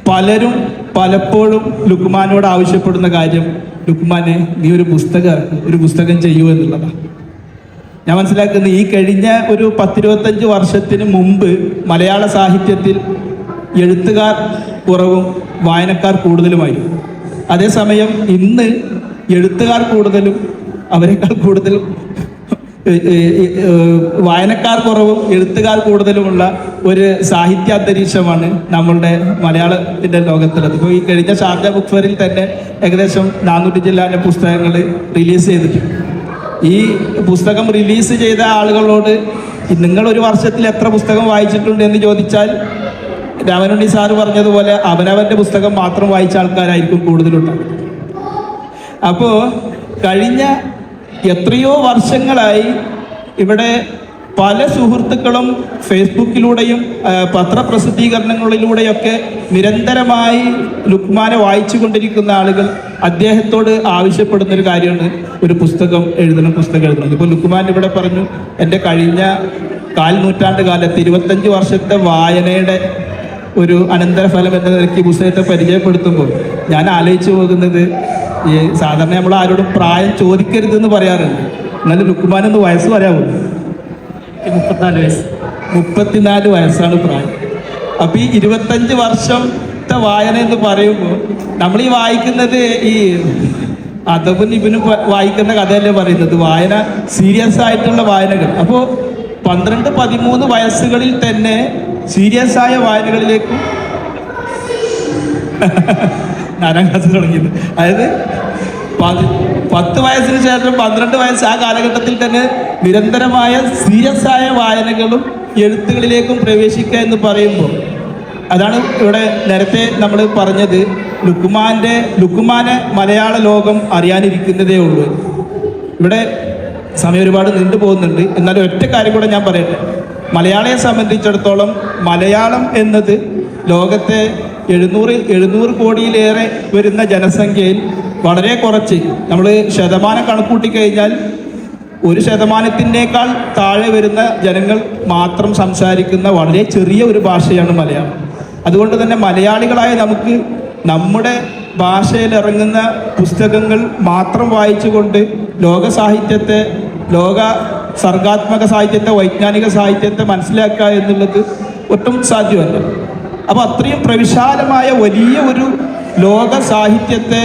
പലരും പലപ്പോഴും ലുക്മാനോട് ആവശ്യപ്പെടുന്ന കാര്യം, ലുക്മാനെ നീ ഒരു പുസ്തകം ചെയ്യൂ എന്നുള്ളതാണ്. ഞാൻ മനസ്സിലാക്കുന്നത് ഈ കഴിഞ്ഞ ഒരു 10-25 വർഷത്തിന് മുമ്പ് മലയാള സാഹിത്യത്തിൽ എഴുത്തുകാർ കുറവും വായനക്കാർ കൂടുതലുമായിരുന്നു. അതേസമയം ഇന്ന് എഴുത്തുകാർ കൂടുതലും അവരെക്കാൾ കൂടുതലും വായനക്കാർ കുറവും എഴുത്തുകാർ കൂടുതലുമുള്ള ഒരു സാഹിത്യ അന്തരീക്ഷമാണ് നമ്മളുടെ മലയാളത്തിൻ്റെ ലോകത്തുള്ളത്. ഇപ്പോൾ ഈ കഴിഞ്ഞ ഷാർജ ബുക്ക് ഫെയറിൽ തന്നെ ഏകദേശം 400 ജില്ലാന്റെ പുസ്തകങ്ങൾ റിലീസ് ചെയ്തിട്ടുണ്ട്. ഈ പുസ്തകം റിലീസ് ചെയ്ത ആളുകളോട് നിങ്ങൾ ഒരു വർഷത്തിൽ എത്ര പുസ്തകം വായിച്ചിട്ടുണ്ട് എന്ന് ചോദിച്ചാൽ രാമനുണ്ണി സാറ് പറഞ്ഞതുപോലെ അവനവൻ്റെ പുസ്തകം മാത്രം വായിച്ച ആൾക്കാരായിരിക്കും കൂടുതലുണ്ടാകും. അപ്പോൾ കഴിഞ്ഞ എത്രയോ വർഷങ്ങളായി ഇവിടെ പല സുഹൃത്തുക്കളും ഫേസ്ബുക്കിലൂടെയും പത്രപ്രസിദ്ധീകരണങ്ങളിലൂടെയൊക്കെ നിരന്തരമായി ലുക്മാനെ വായിച്ചു കൊണ്ടിരിക്കുന്ന ആളുകൾ അദ്ദേഹത്തോട് ആവശ്യപ്പെടുന്നൊരു കാര്യമാണ് ഒരു പുസ്തകം എഴുതണം. ഇപ്പോൾ ലുക്മാൻ ഇവിടെ പറഞ്ഞു, എൻ്റെ കഴിഞ്ഞ 4 നൂറ്റാണ്ട് കാലത്ത് 25 വർഷത്തെ വായനയുടെ ഒരു അനന്തരഫലം എന്ന നിലയ്ക്ക് ഈ പുസ്തകത്തെ പരിചയപ്പെടുത്തുമ്പോൾ ഞാൻ ആലോചിച്ചു പോകുന്നത്, ഈ സാധാരണ നമ്മൾ ആരോടും പ്രായം ചോദിക്കരുതെന്ന് പറയാറുണ്ട്. എന്നാലും ലുക്മാനൊന്ന് വയസ്സ് പറയാമോ? 34 വയസ്സാണ് പ്രായം. അപ്പം ഈ 25 വർഷത്തെ വായന എന്ന് പറയുമ്പോൾ നമ്മൾ ഈ വായിക്കുന്നത് ഈ അദബും ഇബിനും വായിക്കുന്ന കഥയല്ലേ പറയുന്നത്, വായന സീരിയസ് ആയിട്ടുള്ള വായനകൾ. അപ്പോൾ 12-13 വയസ്സുകളിൽ തന്നെ സീരിയസ് ആയ വായനകളിലേക്ക് 4ാം ക്ലാസ് തുടങ്ങിയത്. അതായത് 10 വയസ്സിന് ശേഷം 12 വയസ്സ് ആ കാലഘട്ടത്തിൽ തന്നെ നിരന്തരമായ സീരിയസ് ആയ വായനകളും എഴുത്തുകളിലേക്കും പ്രവേശിക്കുക എന്ന് പറയുമ്പോൾ അതാണ് ഇവിടെ നേരത്തെ നമ്മൾ പറഞ്ഞത്, ലുക്മാനെ മലയാള ലോകം അറിയാനിരിക്കുന്നതേ ഉള്ളൂ. ഇവിടെ സമയം ഒരുപാട് നീണ്ടു പോകുന്നുണ്ട്, എന്നാലും ഒറ്റ കാര്യം കൂടെ ഞാൻ പറയട്ടെ. മലയാളിയെ സംബന്ധിച്ചിടത്തോളം മലയാളം എന്നത് ലോകത്തെ 700 കോടിയിലേറെ വരുന്ന ജനസംഖ്യയിൽ വളരെ കുറച്ച്, നമ്മൾ ശതമാനം കണക്കൂട്ടി കഴിഞ്ഞാൽ 1% താഴെ വരുന്ന ജനങ്ങൾ മാത്രം സംസാരിക്കുന്ന വളരെ ചെറിയ ഒരു ഭാഷയാണ് മലയാളം. അതുകൊണ്ട് തന്നെ മലയാളികളായ നമുക്ക് നമ്മുടെ ഭാഷയിൽ ഇറങ്ങുന്ന പുസ്തകങ്ങൾ മാത്രം വായിച്ചുകൊണ്ട് ലോക സാഹിത്യത്തെ, ലോക സർഗാത്മക സാഹിത്യത്തെ, വൈജ്ഞാനിക സാഹിത്യത്തെ മനസ്സിലാക്കുക എന്നുള്ളത് ഒട്ടും സാധ്യമല്ല. അപ്പോൾ അത്രയും പ്രവിശാലമായ വലിയ ഒരു ലോക സാഹിത്യത്തെ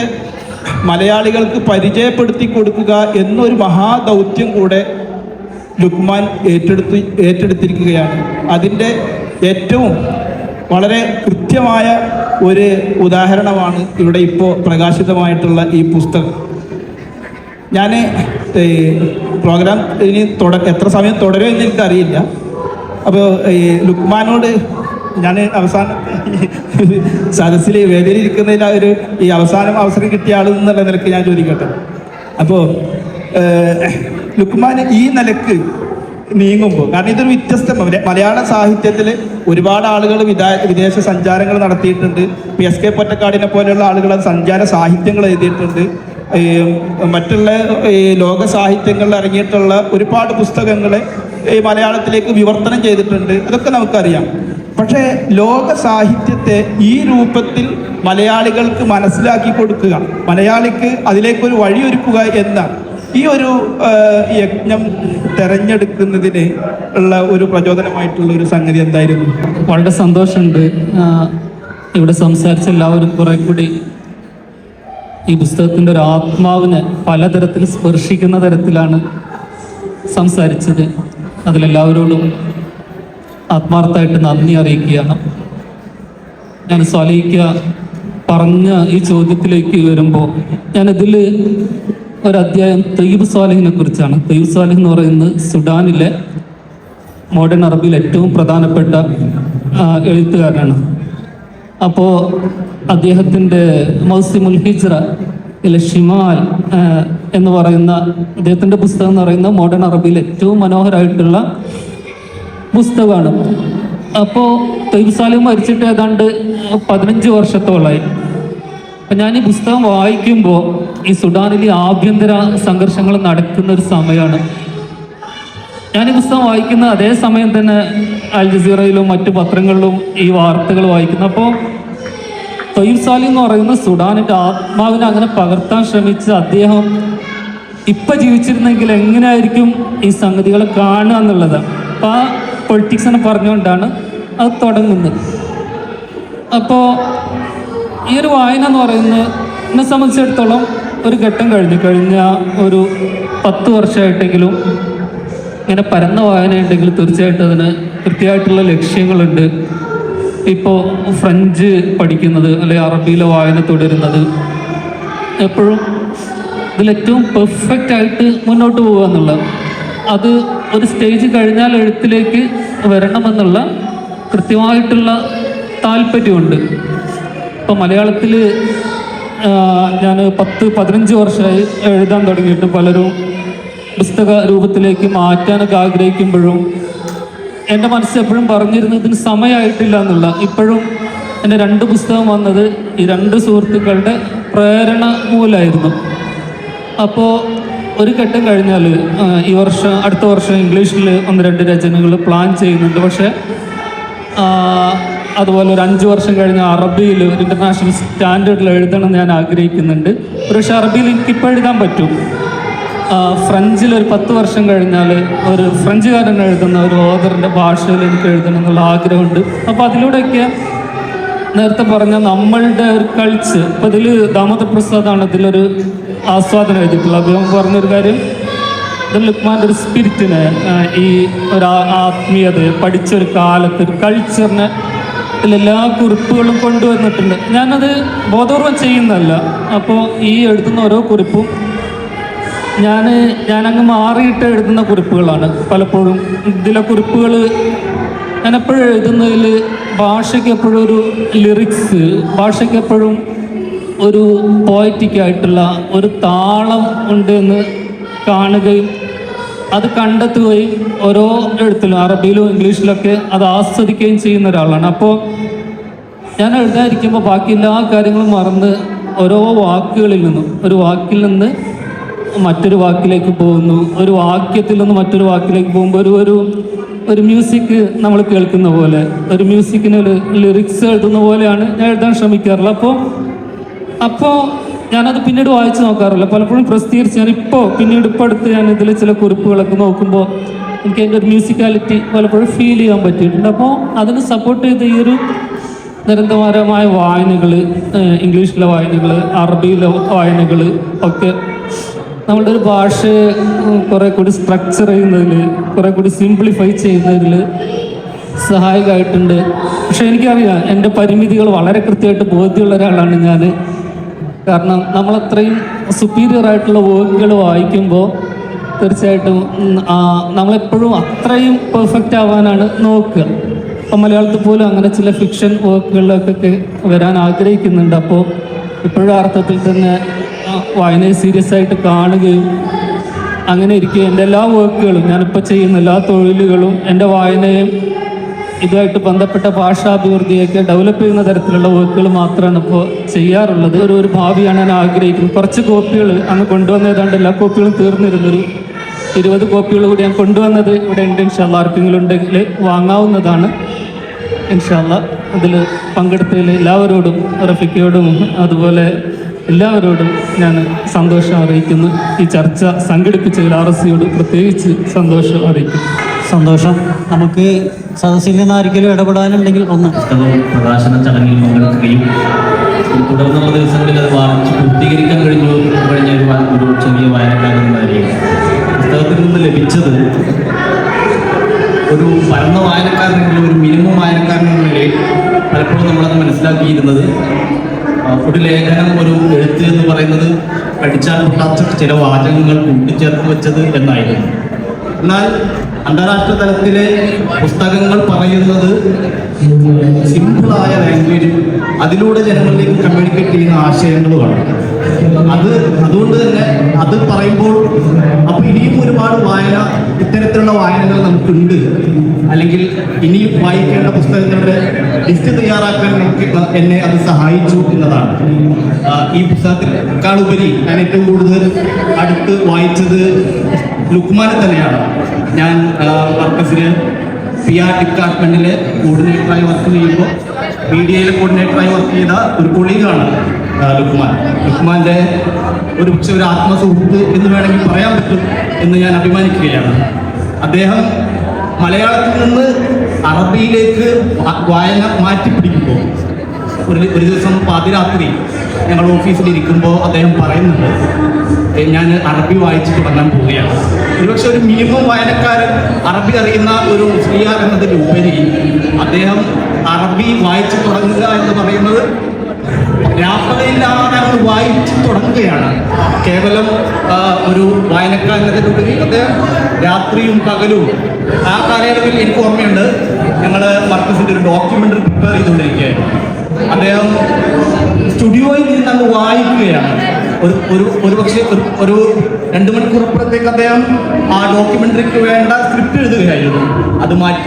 മലയാളികൾക്ക് പരിചയപ്പെടുത്തി കൊടുക്കുക എന്നൊരു മഹാദൗത്യം കൂടെ ലുക്മാൻ ഏറ്റെടുത്തിരിക്കുകയാണ്. അതിൻ്റെ ഏറ്റവും വളരെ കൃത്യമായ ഒരു ഉദാഹരണമാണ് ഇവിടെ ഇപ്പോൾ പ്രകാശിതമായിട്ടുള്ള ഈ പുസ്തകം. ഞാൻ പ്രോഗ്രാം ഇനി എത്ര സമയം തുടരുമെന്ന് എനിക്കറിയില്ല. അപ്പോൾ ലുക്മാനോട് ഞാൻ അവസാനം സദസ്സിൽ വേദിയിൽ ഇരിക്കുന്നതിൽ ഈ അവസരം കിട്ടിയ ആൾ എന്നുള്ള നിലക്ക് ഞാൻ ചോദിക്കട്ടെ. അപ്പോൾ ലുക്മാൻ ഈ നിലക്ക് നീങ്ങുമ്പോൾ, കാരണം ഇതൊരു വ്യത്യസ്ത മലയാള സാഹിത്യത്തിൽ ഒരുപാട് ആളുകൾ വിദേശ സഞ്ചാരങ്ങൾ നടത്തിയിട്ടുണ്ട്. എസ് കെ പൊറ്റക്കാടിനെ പോലെയുള്ള ആളുകൾ സഞ്ചാര സാഹിത്യങ്ങൾ എഴുതിയിട്ടുണ്ട്. മറ്റുള്ള ലോക സാഹിത്യങ്ങളിൽ ഇറങ്ങിയിട്ടുള്ള ഒരുപാട് പുസ്തകങ്ങൾ മലയാളത്തിലേക്ക് വിവർത്തനം ചെയ്തിട്ടുണ്ട്. അതൊക്കെ നമുക്കറിയാം. പക്ഷേ ലോക സാഹിത്യത്തെ ഈ രൂപത്തിൽ മലയാളികൾക്ക് മനസ്സിലാക്കി കൊടുക്കുക, മലയാളിക്ക് അതിലേക്കൊരു വഴിയൊരുക്കുക എന്ന ഈ ഒരു യജ്ഞം തെരഞ്ഞെടുക്കുന്നതിന് ഉള്ള ഒരു പ്രചോദനമായിട്ടുള്ള ഒരു സംഗതി എന്തായിരുന്നു? വളരെ സന്തോഷമുണ്ട്. ഇവിടെ സംസാരിച്ച എല്ലാവരും കുറെ കൂടി ഈ പുസ്തകത്തിൻ്റെ ഒരു ആത്മാവിനെ പലതരത്തിൽ സ്പർശിക്കുന്ന തരത്തിലാണ് സംസാരിച്ചത്. അതിലെല്ലാവരോടും ആത്മാർത്ഥമായിട്ട് നന്ദി അറിയിക്കുകയാണ്. ഞാൻ സ്വാലിക്ക പറഞ്ഞ ഈ ചോദ്യത്തിലേക്ക് വരുമ്പോൾ ഞാനിതിൽ ഒരധ്യായം തയ്യിബ് സ്വാലിഹിനെ കുറിച്ചാണ്. തയ്യിബ് സ്വാലിഹ് എന്ന് പറയുന്നത് സുഡാനിലെ മോഡേൺ അറബിയിൽ ഏറ്റവും പ്രധാനപ്പെട്ട എഴുത്തുകാരനാണ്. അപ്പോൾ അദ്ദേഹത്തിൻ്റെ മൗസിമുൽ ഹിജ്റ ഇല ഷിമാൽ എന്ന് പറയുന്ന അദ്ദേഹത്തിൻ്റെ പുസ്തകം എന്ന് പറയുന്ന മോഡേൺ അറബിയിൽ ഏറ്റവും മനോഹരമായിട്ടുള്ള പുസ്തകമാണ്. അപ്പോൾ തയ്യിബ് സ്വാലിഹ് മരിച്ചിട്ട് ഏതാണ്ട് 15 വർഷത്തോളമായി. അപ്പം ഞാൻ ഈ പുസ്തകം വായിക്കുമ്പോൾ ഈ സുഡാനിലെ ആഭ്യന്തര സംഘർഷങ്ങൾ നടക്കുന്ന ഒരു സമയമാണ്. ഞാൻ ഈ പുസ്തകം വായിക്കുന്ന അതേ സമയം തന്നെ അൽ ജസീറയിലും മറ്റു പത്രങ്ങളിലും ഈ വാർത്തകൾ വായിക്കുന്നു. അപ്പോൾ തൊയ്യബ് സാലി എന്ന് പറയുന്ന സുഡാനിൻ്റെ ആത്മാവിനെ അങ്ങനെ പകർത്താൻ ശ്രമിച്ച അദ്ദേഹം ഇപ്പം ജീവിച്ചിരുന്നെങ്കിൽ എങ്ങനെയായിരിക്കും ഈ സംഗതികളെ കാണുക എന്നുള്ളതാണ്. അപ്പോൾ ആ പൊളിറ്റിക്സിനെ പറഞ്ഞുകൊണ്ടാണ് അത് തുടങ്ങുന്നത്. അപ്പോൾ ഈ ഒരു വായന എന്ന് പറയുന്നത് എന്നെ സംബന്ധിച്ചിടത്തോളം ഒരു ഘട്ടം കഴിഞ്ഞ ഒരു 10 വർഷമായിട്ടെങ്കിലും ഇങ്ങനെ പരന്ന വായന ഉണ്ടെങ്കിൽ തീർച്ചയായിട്ടും അതിന് കൃത്യമായിട്ടുള്ള ലക്ഷ്യങ്ങളുണ്ട്. ഇപ്പോൾ ഫ്രഞ്ച് പഠിക്കുന്നത് അല്ലെങ്കിൽ അറബിയിലെ വായന തുടരുന്നത് എപ്പോഴും ഇതിലേറ്റവും പെർഫെക്റ്റ് ആയിട്ട് മുന്നോട്ട് പോകുക എന്നുള്ളത്, അത് ഒരു സ്റ്റേജ് കഴിഞ്ഞാൽ എഴുത്തിലേക്ക് വരണമെന്നുള്ള കൃത്യമായിട്ടുള്ള താല്പര്യമുണ്ട്. ഇപ്പോൾ മലയാളത്തിൽ ഞാൻ 10-15 വർഷമായി എഴുതാൻ തുടങ്ങിയിട്ട് പലരും പുസ്തക രൂപത്തിലേക്ക് മാറ്റാനൊക്കെ ആഗ്രഹിക്കുമ്പോഴും എൻ്റെ മനസ്സ് എപ്പോഴും പറഞ്ഞിരുന്നത് ഇതിന് സമയമായിട്ടില്ല എന്നുള്ള. ഇപ്പോഴും എൻ്റെ 2 പുസ്തകം വന്നത് ഈ 2 സുഹൃത്തുക്കളുടെ പ്രേരണ മൂലമായിരുന്നു. അപ്പോൾ ഒരു ഘട്ടം കഴിഞ്ഞാൽ ഈ വർഷം അടുത്ത വർഷം ഇംഗ്ലീഷിൽ 1-2 രചനകൾ പ്ലാൻ ചെയ്യുന്നുണ്ട്. പക്ഷേ അതുപോലെ ഒരു 5 വർഷം കഴിഞ്ഞ് അറബിയിൽ ഒരു ഇൻ്റർനാഷണൽ സ്റ്റാൻഡേർഡിൽ എഴുതണം എന്ന് ഞാൻ ആഗ്രഹിക്കുന്നുണ്ട്. പക്ഷേ അറബിയിൽ എനിക്കിപ്പോൾ എഴുതാൻ പറ്റും. ഫ്രഞ്ചിൽ ഒരു 10 വർഷം കഴിഞ്ഞാൽ ഒരു ഫ്രഞ്ചുകാരൻ എഴുതുന്ന ഒരു ഓതറിൻ്റെ ഭാഷയിൽ എനിക്ക് എഴുതണം എന്നുള്ള ആഗ്രഹമുണ്ട്. അപ്പോൾ അതിലൂടെയൊക്കെ നേരത്തെ പറഞ്ഞ നമ്മളുടെ ഒരു കൾച്ചർ, ഇപ്പോൾ ഇതിൽ ദാമോദർ പ്രസാദാണ് ഇതിലൊരു ആസ്വാദനം എഴുതിയിട്ടുള്ളത്. അദ്ദേഹം പറഞ്ഞൊരു കാര്യം, ഇതിൽ ലുക്മാൻ്റെ ഒരു സ്പിരിറ്റിനെ, ഈ ഒരു ആത്മീയതയെ, പഠിച്ചൊരു കാലത്ത് ഒരു കൾച്ചറിനെ ഇതിലെല്ലാ കുറിപ്പുകളും കൊണ്ടുവന്നിട്ടുണ്ട്. ഞാനത് ബോധപൂർവം ചെയ്യുന്നതല്ല. അപ്പോൾ ഈ എഴുതുന്ന ഓരോ കുറിപ്പും ഞാനങ്ങ് മാറിയിട്ട് എഴുതുന്ന കുറിപ്പുകളാണ് പലപ്പോഴും. ഇതിലെ കുറിപ്പുകൾ ഞാനെപ്പോഴും എഴുതുന്നതിൽ ഭാഷയ്ക്ക് എപ്പോഴും ഒരു ലിറിക്സ്, ഭാഷയ്ക്ക് എപ്പോഴും ഒരു പോയറ്റിക്കായിട്ടുള്ള ഒരു താളം ഉണ്ട് എന്ന് കാണുകയും അത് കണ്ടെത്തുകയും ഓരോ എഴുത്തിലും അറബിയിലും ഇംഗ്ലീഷിലൊക്കെ അത് ആസ്വദിക്കുകയും ചെയ്യുന്ന ഒരാളാണ്. അപ്പോൾ ഞാൻ എഴുതാതിരിക്കുമ്പോൾ ബാക്കി എല്ലാ കാര്യങ്ങളും മറന്ന് ഓരോ വാക്കുകളിൽ നിന്നും, ഒരു വാക്കിൽ നിന്ന് മറ്റൊരു വാക്കിലേക്ക് പോകുന്നു, ഒരു വാക്യത്തിൽ നിന്ന് മറ്റൊരു വാക്കിലേക്ക് പോകുമ്പോൾ ഒരു മ്യൂസിക് നമ്മൾ കേൾക്കുന്ന പോലെ, ഒരു മ്യൂസിക്കിന് ഒരു ലിറിക്സ് എഴുതുന്ന പോലെയാണ് ഞാൻ എഴുതാൻ ശ്രമിക്കാറുള്ളത്. അപ്പോൾ ഞാനത് പിന്നീട് വായിച്ച് നോക്കാറില്ല. പലപ്പോഴും പ്രസിദ്ധീകരിച്ച് ഞാനിപ്പോൾ ഇപ്പോൾ അടുത്ത് ഞാൻ ഇതിൽ ചില കുറിപ്പുകളൊക്കെ നോക്കുമ്പോൾ എനിക്ക് അതിൻ്റെ ഒരു മ്യൂസിക്കാലിറ്റി പലപ്പോഴും ഫീൽ ചെയ്യാൻ പറ്റിയിട്ടുണ്ട്. അപ്പോൾ അതിന് സപ്പോർട്ട് ചെയ്ത ഈ ഒരു നിരന്തരമായ വായനകൾ, ഇംഗ്ലീഷിലെ വായനകൾ, അറബിയിലെ വായനകൾ ഒക്കെ നമ്മളുടെ ഒരു ഭാഷയെ കുറേ കൂടി സ്ട്രക്ചർ ചെയ്യുന്നതിൽ, കുറേ കൂടി സിംപ്ലിഫൈ ചെയ്യുന്നതിൽ സഹായകമായിട്ടുണ്ട്. പക്ഷേ എനിക്കറിയാം എൻ്റെ പരിമിതികൾ വളരെ കൃത്യമായിട്ട് ബോധ്യമുള്ള ഒരാളാണ് ഞാൻ. കാരണം നമ്മളത്രയും സുപ്പീരിയർ ആയിട്ടുള്ള വർക്കുകൾ വായിക്കുമ്പോൾ തീർച്ചയായിട്ടും നമ്മളെപ്പോഴും അത്രയും പെർഫെക്റ്റ് ആവാനാണ് നോക്കുക. അപ്പം മലയാളത്തിൽ പോലും അങ്ങനെ ചില ഫിക്ഷൻ വർക്കുകളിലൊക്കെ വരാൻ ആഗ്രഹിക്കുന്നുണ്ട്. അപ്പോൾ ഇപ്പോഴും അർത്ഥത്തിൽ തന്നെ വായനയെ സീരിയസ് ആയിട്ട് കാണുകയും അങ്ങനെ ഇരിക്കുക. എൻ്റെ എല്ലാ വർക്കുകളും, ഞാനിപ്പോൾ ചെയ്യുന്ന എല്ലാ തൊഴിലുകളും എൻ്റെ വായനയും ഇതുമായിട്ട് ബന്ധപ്പെട്ട ഭാഷാഭിവൃദ്ധിയൊക്കെ ഡെവലപ്പ് ചെയ്യുന്ന തരത്തിലുള്ള വർക്കുകൾ മാത്രമാണ് ഇപ്പോൾ ചെയ്യാറുള്ളത്. ഒരു ഭാവിയാണ് ഞാൻ ആഗ്രഹിക്കുന്നത്. കുറച്ച് കോപ്പികൾ അന്ന് കൊണ്ടുവന്ന ഏതാണ്ട് എല്ലാ കോപ്പികളും തീർന്നിരുന്നൊരു 20 കോപ്പികൾ കൂടി ഞാൻ കൊണ്ടുവന്നത് ഇവിടെ ഉണ്ട്. ഇൻഷാല്ലാ ആർക്കെങ്കിലും ഉണ്ടെങ്കിൽ വാങ്ങാവുന്നതാണ്. ഇൻഷാല്ലാ അതിൽ പങ്കെടുത്തതിൽ എല്ലാവരോടും, റഫീഖയോടും അതുപോലെ എല്ലാവരോടും ഞാൻ സന്തോഷം അറിയിക്കുന്നു. ഈ ചർച്ച സംഘടിപ്പിച്ചതിൽ RSCയോട് പ്രത്യേകിച്ച് സന്തോഷം അറിയിക്കുന്നു. സന്തോഷം. നമുക്ക് സദസ്സിൽ നിന്ന് ആരെങ്കിലും ഇടപെടാനുണ്ടെങ്കിൽ ഒന്ന്. പുസ്തകം പ്രകാശന ചടങ്ങിൽ പങ്കെടുക്കുകയും തുടർന്നുള്ള ദിവസങ്ങളിൽ അത് വായിച്ച് പൂർത്തീകരിക്കാൻ കഴിഞ്ഞ ഒരു ചെറിയ വായനക്കാരെന്ന നിലയിൽ പുസ്തകത്തിൽ നിന്ന് ലഭിച്ചത് ഒരു പരന്ന വായനക്കാരനെങ്കിലും ഒരു മിനിമം വായനക്കാരനെന്ന നിലയിൽ പലപ്പോഴും നമ്മളത് മനസ്സിലാക്കിയിരുന്നത് ഒരു ലേഖനം, ഒരു എഴുത്ത് എന്ന് പറയുന്നത് പഠിച്ചാൽ പൊട്ടാത്ത ചില വാചകങ്ങൾ കൂട്ടിച്ചേർത്ത് വെച്ചത് എന്നായിരുന്നു. എന്നാൽ അന്താരാഷ്ട്ര തലത്തിലെ പുസ്തകങ്ങൾ പറയുന്നത് സിമ്പിളായ ലാംഗ്വേജും അതിലൂടെ ജനങ്ങളിലേക്ക് കമ്മ്യൂണിക്കേറ്റ് ചെയ്യുന്ന ആശയങ്ങളുമാണ്. അതുകൊണ്ട് തന്നെ അത് പറയുമ്പോൾ അപ്പോൾ ഇനിയും ഒരുപാട് വായന, ഇത്തരത്തിലുള്ള വായനകൾ നമുക്കുണ്ട്, അല്ലെങ്കിൽ ഇനിയും വായിക്കേണ്ട പുസ്തകങ്ങളുടെ ലിസ്റ്റ് തയ്യാറാക്കാൻ എന്നെ അത് സഹായിച്ചു എന്നതാണ്. ഈ പുസ്തകത്തെക്കാളുപരി ഞാൻ ഏറ്റവും കൂടുതൽ അടുത്ത് വായിച്ചത് ലുക്മാനെ തന്നെയാണ്. ഞാൻ മർക്കസിലെ PR ഡിപ്പാർട്ട്മെൻറ്റിൽ കോർഡിനേറ്ററായി വർക്ക് ചെയ്യുമ്പോൾ മീഡിയയിൽ കോർഡിനേറ്ററായി വർക്ക് ചെയ്ത ഒരു കൊളീഗാണ് ലുക്മാൻ്റെ ഒരു ആത്മസുഹൃത്ത് എന്ന് വേണമെങ്കിൽ പറയാൻ പറ്റും എന്ന് ഞാൻ അഭിമാനിക്കുകയാണ്. അദ്ദേഹം മലയാളത്തിൽ നിന്ന് അറബിയിലേക്ക് വായന മാറ്റിപ്പിടിക്കുമ്പോൾ ഒരു ദിവസം പാതിരാത്രി ഞങ്ങൾ ഓഫീസിലിരിക്കുമ്പോൾ അദ്ദേഹം പറയുന്നുണ്ട്, ഞാൻ അറബി വായിച്ച് തുടങ്ങാൻ പോവുകയാണ്. ഒരുപക്ഷെ ഒരു മിനിമം വായനക്കാരൻ അറബി അറിയുന്ന ഒരു മുസ്ലിയാർ എന്നതിലുപരി അദ്ദേഹം അറബി വായിച്ച് തുടങ്ങുക എന്ന് പറയുന്നത് രാപ്പകയില്ലാതെ അവർ വായിച്ച് തുടങ്ങുകയാണ്. കേവലം ഒരു വായനക്കാരനതിലുപരി അദ്ദേഹം രാത്രിയും പകലും ആ കാലയളവിൽ എനിക്ക് ഓർമ്മയുണ്ട്, ഞങ്ങൾ മർക്കസിൻ്റെ ഒരു ഡോക്യുമെൻ്ററി പ്രിപ്പയർ ചെയ്തുകൊണ്ടിരിക്കുകയായിരുന്നു. അദ്ദേഹം സ്റ്റുഡിയോയിൽ നിന്ന് അങ്ങ് വായിക്കുകയാണ്. ഒരു പക്ഷേ ഒരു 2 മണിക്കൂറപ്പുറത്തേക്ക് അദ്ദേഹം ആ ഡോക്യുമെൻ്ററിക്ക് വേണ്ട സ്ക്രിപ്റ്റ് എഴുതുകയായിരുന്നു.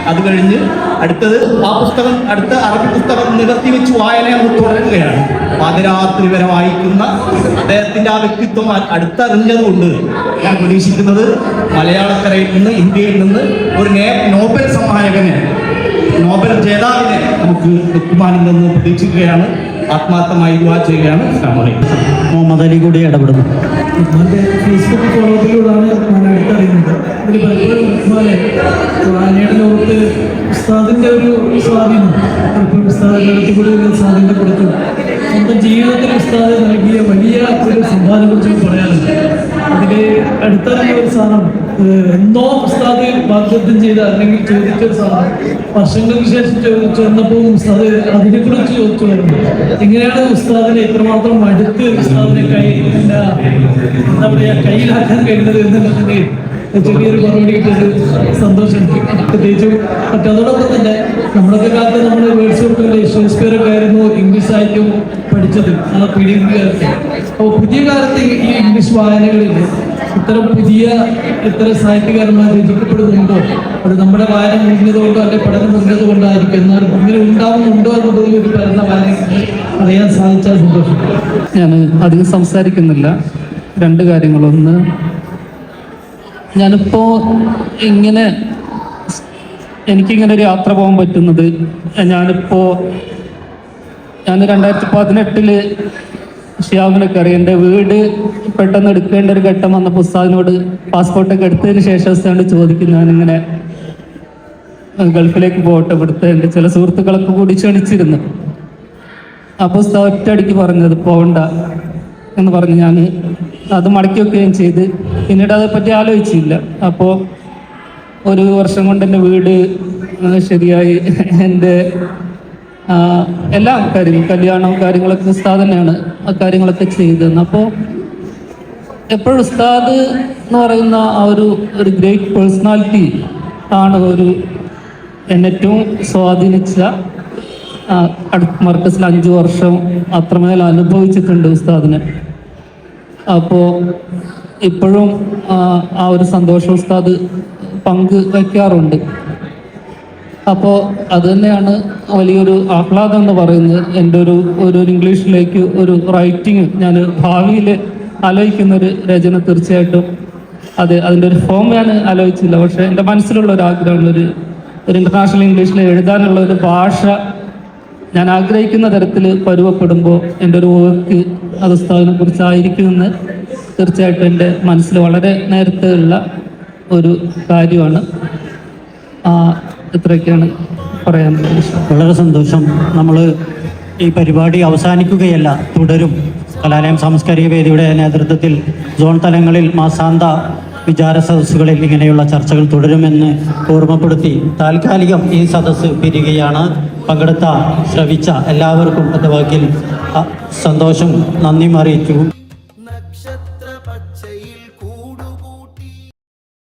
അത് കഴിഞ്ഞ് അടുത്ത അറബി പുസ്തകം നികത്തി വെച്ച് വായന തുടരുകയാണ്. പാതിരാത്രി വരെ വായിക്കുന്ന അദ്ദേഹത്തിൻ്റെ ആ വ്യക്തിത്വം അടുത്തറിഞ്ഞതുകൊണ്ട് ഞാൻ പ്രതീക്ഷിക്കുന്നത് മലയാളക്കരയിൽ നിന്ന്, ഇന്ത്യയിൽ നിന്ന് ഒരു നോബൽ സമ്മാനകനെ, നോബൽ ജേതാവിനെ നമുക്ക് ലുക്മാനിൽ നിന്ന് പ്രതീക്ഷിക്കുകയാണ്. ആത്മാർത്ഥമായി ദുആ ചെയ്യുകയാണ്. അസ്സലാമു അലൈക്കും. മുഹമ്മദ് അലി കൂടി ഇടപെടുന്നു. ഉസ്മാൻ്റെ ഫേസ്ബുക്ക് ഫോളോപ്പിലൂടെയാണ് ഞാൻ അടുത്തറിയുന്നത്. ഇതിൽ പലപ്പോഴും ഉസ്മാനെ വായനയുടെ ലോകത്ത് ഉസ്താദിൻ്റെ ഒരു സ്വാധീനം, പലപ്പോഴും ഉസ്താദിൻ്റെ കൂടി സ്വാധീനപ്പെടുത്തും. സ്വന്തം ജീവിതത്തിൽ ഉസ്താദ് നൽകിയ വലിയ ഒരു സംഭാവനയെ കുറിച്ച് പറയാനുണ്ട്. അതിൽ അടുത്തറിഞ്ഞ ഒരു സാധനം, എന്തോ ഉസ്താദ് വാഗ്ദത്തം ചെയ്ത അല്ലെങ്കിൽ ചോദിച്ചൊരു സാധനം വർഷങ്ങൾക്ക് ശേഷം ചോദിച്ചപ്പോൾ ഉസ്താദ് അതിനെക്കുറിച്ച് ചോദിച്ചു വരുന്നു. എങ്ങനെയാണ് ഉസ്താദിനെ ഇത്രമാത്രം അടുത്ത് ഉസ്താദിനെ എന്താ പറയുക കയ്യിലാക്കാൻ കഴിയുന്നത് എന്നുള്ളതിന് ചെറിയൊരു മറുപടി കിട്ടിയത് സന്തോഷമുണ്ട്. പ്രത്യേകിച്ചും മറ്റതോടൊപ്പം തന്നെ നമ്മളൊക്കെ കാലത്ത് നമ്മൾ വേർഡ്സ് കൊടുക്കല്ലേ ഷേക്സ്പിയർ ഒക്കെ ആയിരുന്നു ഇംഗ്ലീഷ് സാഹിത്യം പഠിച്ചത് ആ പീഡിയ കാലത്ത്. അപ്പോൾ പുതിയ കാലത്ത് ഈ ഇംഗ്ലീഷ് വായനകളിൽ ഇത്തരം ഇത്തരം സാഹിത്യകാരന്മാർ രചിക്കപ്പെടുന്നുണ്ടോ, അത് നമ്മുടെ വായന മുന്നതുകൊണ്ടോ അല്ലെങ്കിൽ പഠനം മുന്നതുകൊണ്ടായിരിക്കും, എന്നാലും ഇങ്ങനെ ഉണ്ടാവുന്നുണ്ടോ എന്നുള്ളതിൽ ഒരു പരന്ന വായന അറിയാൻ സാധിച്ചാൽ സന്തോഷം. ഞാൻ അധികം സംസാരിക്കുന്നില്ല. 2 കാര്യങ്ങൾ. ഒന്ന്, ഞാനിപ്പോൾ എനിക്കിങ്ങനെ ഒരു യാത്ര പോകാൻ പറ്റുന്നത്, ഞാൻ 2018 ഷിയാബിനൊക്കെ അറിയാം. എൻ്റെ വീട് പെട്ടെന്ന് എടുക്കേണ്ട ഒരു ഘട്ടം വന്നപ്പോൾ ഉസ്താദിനോട് പാസ്പോർട്ടൊക്കെ എടുത്തതിന് ശേഷം ഉസ്താദിനോട് ചോദിക്കും, ഞാനിങ്ങനെ ഗൾഫിലേക്ക് പോകട്ടെ, ഇവിടുത്തെ എൻ്റെ ചില സുഹൃത്തുക്കളൊക്കെ കൂടി ക്ഷണിച്ചിരുന്നു. അപ്പോൾ ഉസ്താദ് ഒറ്റയടിക്ക് പറഞ്ഞത് പോകണ്ട എന്ന് പറഞ്ഞ് ഞാൻ അത് മടക്കി വെക്കുകയും ചെയ്ത് പിന്നീട് അതേപ്പറ്റി ആലോചിച്ചില്ല. അപ്പോൾ 1 വർഷം കൊണ്ട് എൻ്റെ വീട് ശരിയായി, എൻ്റെ എല്ലാ കാര്യങ്ങളും കല്യാണവും കാര്യങ്ങളൊക്കെ ഉസ്താദ് തന്നെയാണ് ആ കാര്യങ്ങളൊക്കെ ചെയ്തതെന്ന്. അപ്പോൾ എപ്പോഴും ഉസ്താദ് എന്ന് പറയുന്ന ആ ഒരു ഗ്രേറ്റ് പേഴ്സണാലിറ്റി ആണ് എന്നെ ഏറ്റവും സ്വാധീനിച്ച. മർക്കസിൽ 5 വർഷം അത്രമേൽ അനുഭവിച്ചിട്ടുണ്ട് ഉസ്താദിനെ. അപ്പോൾ ഇപ്പോഴും ആ ഒരു സന്തോഷം ഉസ്താദ് പങ്ക് വയ്ക്കാറുണ്ട്. അപ്പോൾ അത് തന്നെയാണ് വലിയൊരു ആഹ്ലാദം എന്ന് പറയുന്നത്. എൻ്റെ ഒരു ഇംഗ്ലീഷിലേക്ക് ഒരു റൈറ്റിങ് ഞാൻ ഭാവിയിൽ ആലോചിക്കുന്നൊരു രചന തീർച്ചയായിട്ടും അതിൻ്റെ ഒരു ഫോം ഞാൻ ആലോചിച്ചില്ല. പക്ഷേ എൻ്റെ മനസ്സിലുള്ള ഒരു ആഗ്രഹമാണ് ഒരു ഇൻ്റർനാഷണൽ ഇംഗ്ലീഷിൽ എഴുതാനുള്ള ഒരു ഭാഷ ഞാൻ ആഗ്രഹിക്കുന്ന തരത്തിൽ പരുവപ്പെടുമ്പോൾ എൻ്റെ ഒരു വർക്ക് അത് ഉസ്താദിനെ കുറിച്ചായിരിക്കുമെന്ന് തീർച്ചയായിട്ടും എൻ്റെ മനസ്സിൽ വളരെ നേരത്തെ ഉള്ള ഒരു കാര്യമാണ്. ഇത്രയൊക്കെയാണ് പറയാനുള്ളത്. വളരെ സന്തോഷം. നമ്മൾ ഈ പരിപാടി അവസാനിക്കുകയല്ല, തുടരും. കലാലയം സാംസ്കാരിക വേദിയുടെ നേതൃത്വത്തിൽ സോൺ തലങ്ങളിൽ മാസാന്ത വിചാര സദസ്സുകളിൽ ഇങ്ങനെയുള്ള ചർച്ചകൾ തുടരുമെന്ന് ഓർമ്മപ്പെടുത്തി താൽക്കാലികം ഈ സദസ്സ് പിരിയുകയാണ്. ശ്രവിച്ച എല്ലാവർക്കും എൻ്റെ വാക്കിൽ സന്തോഷം, നന്ദി അറിയിച്ചു.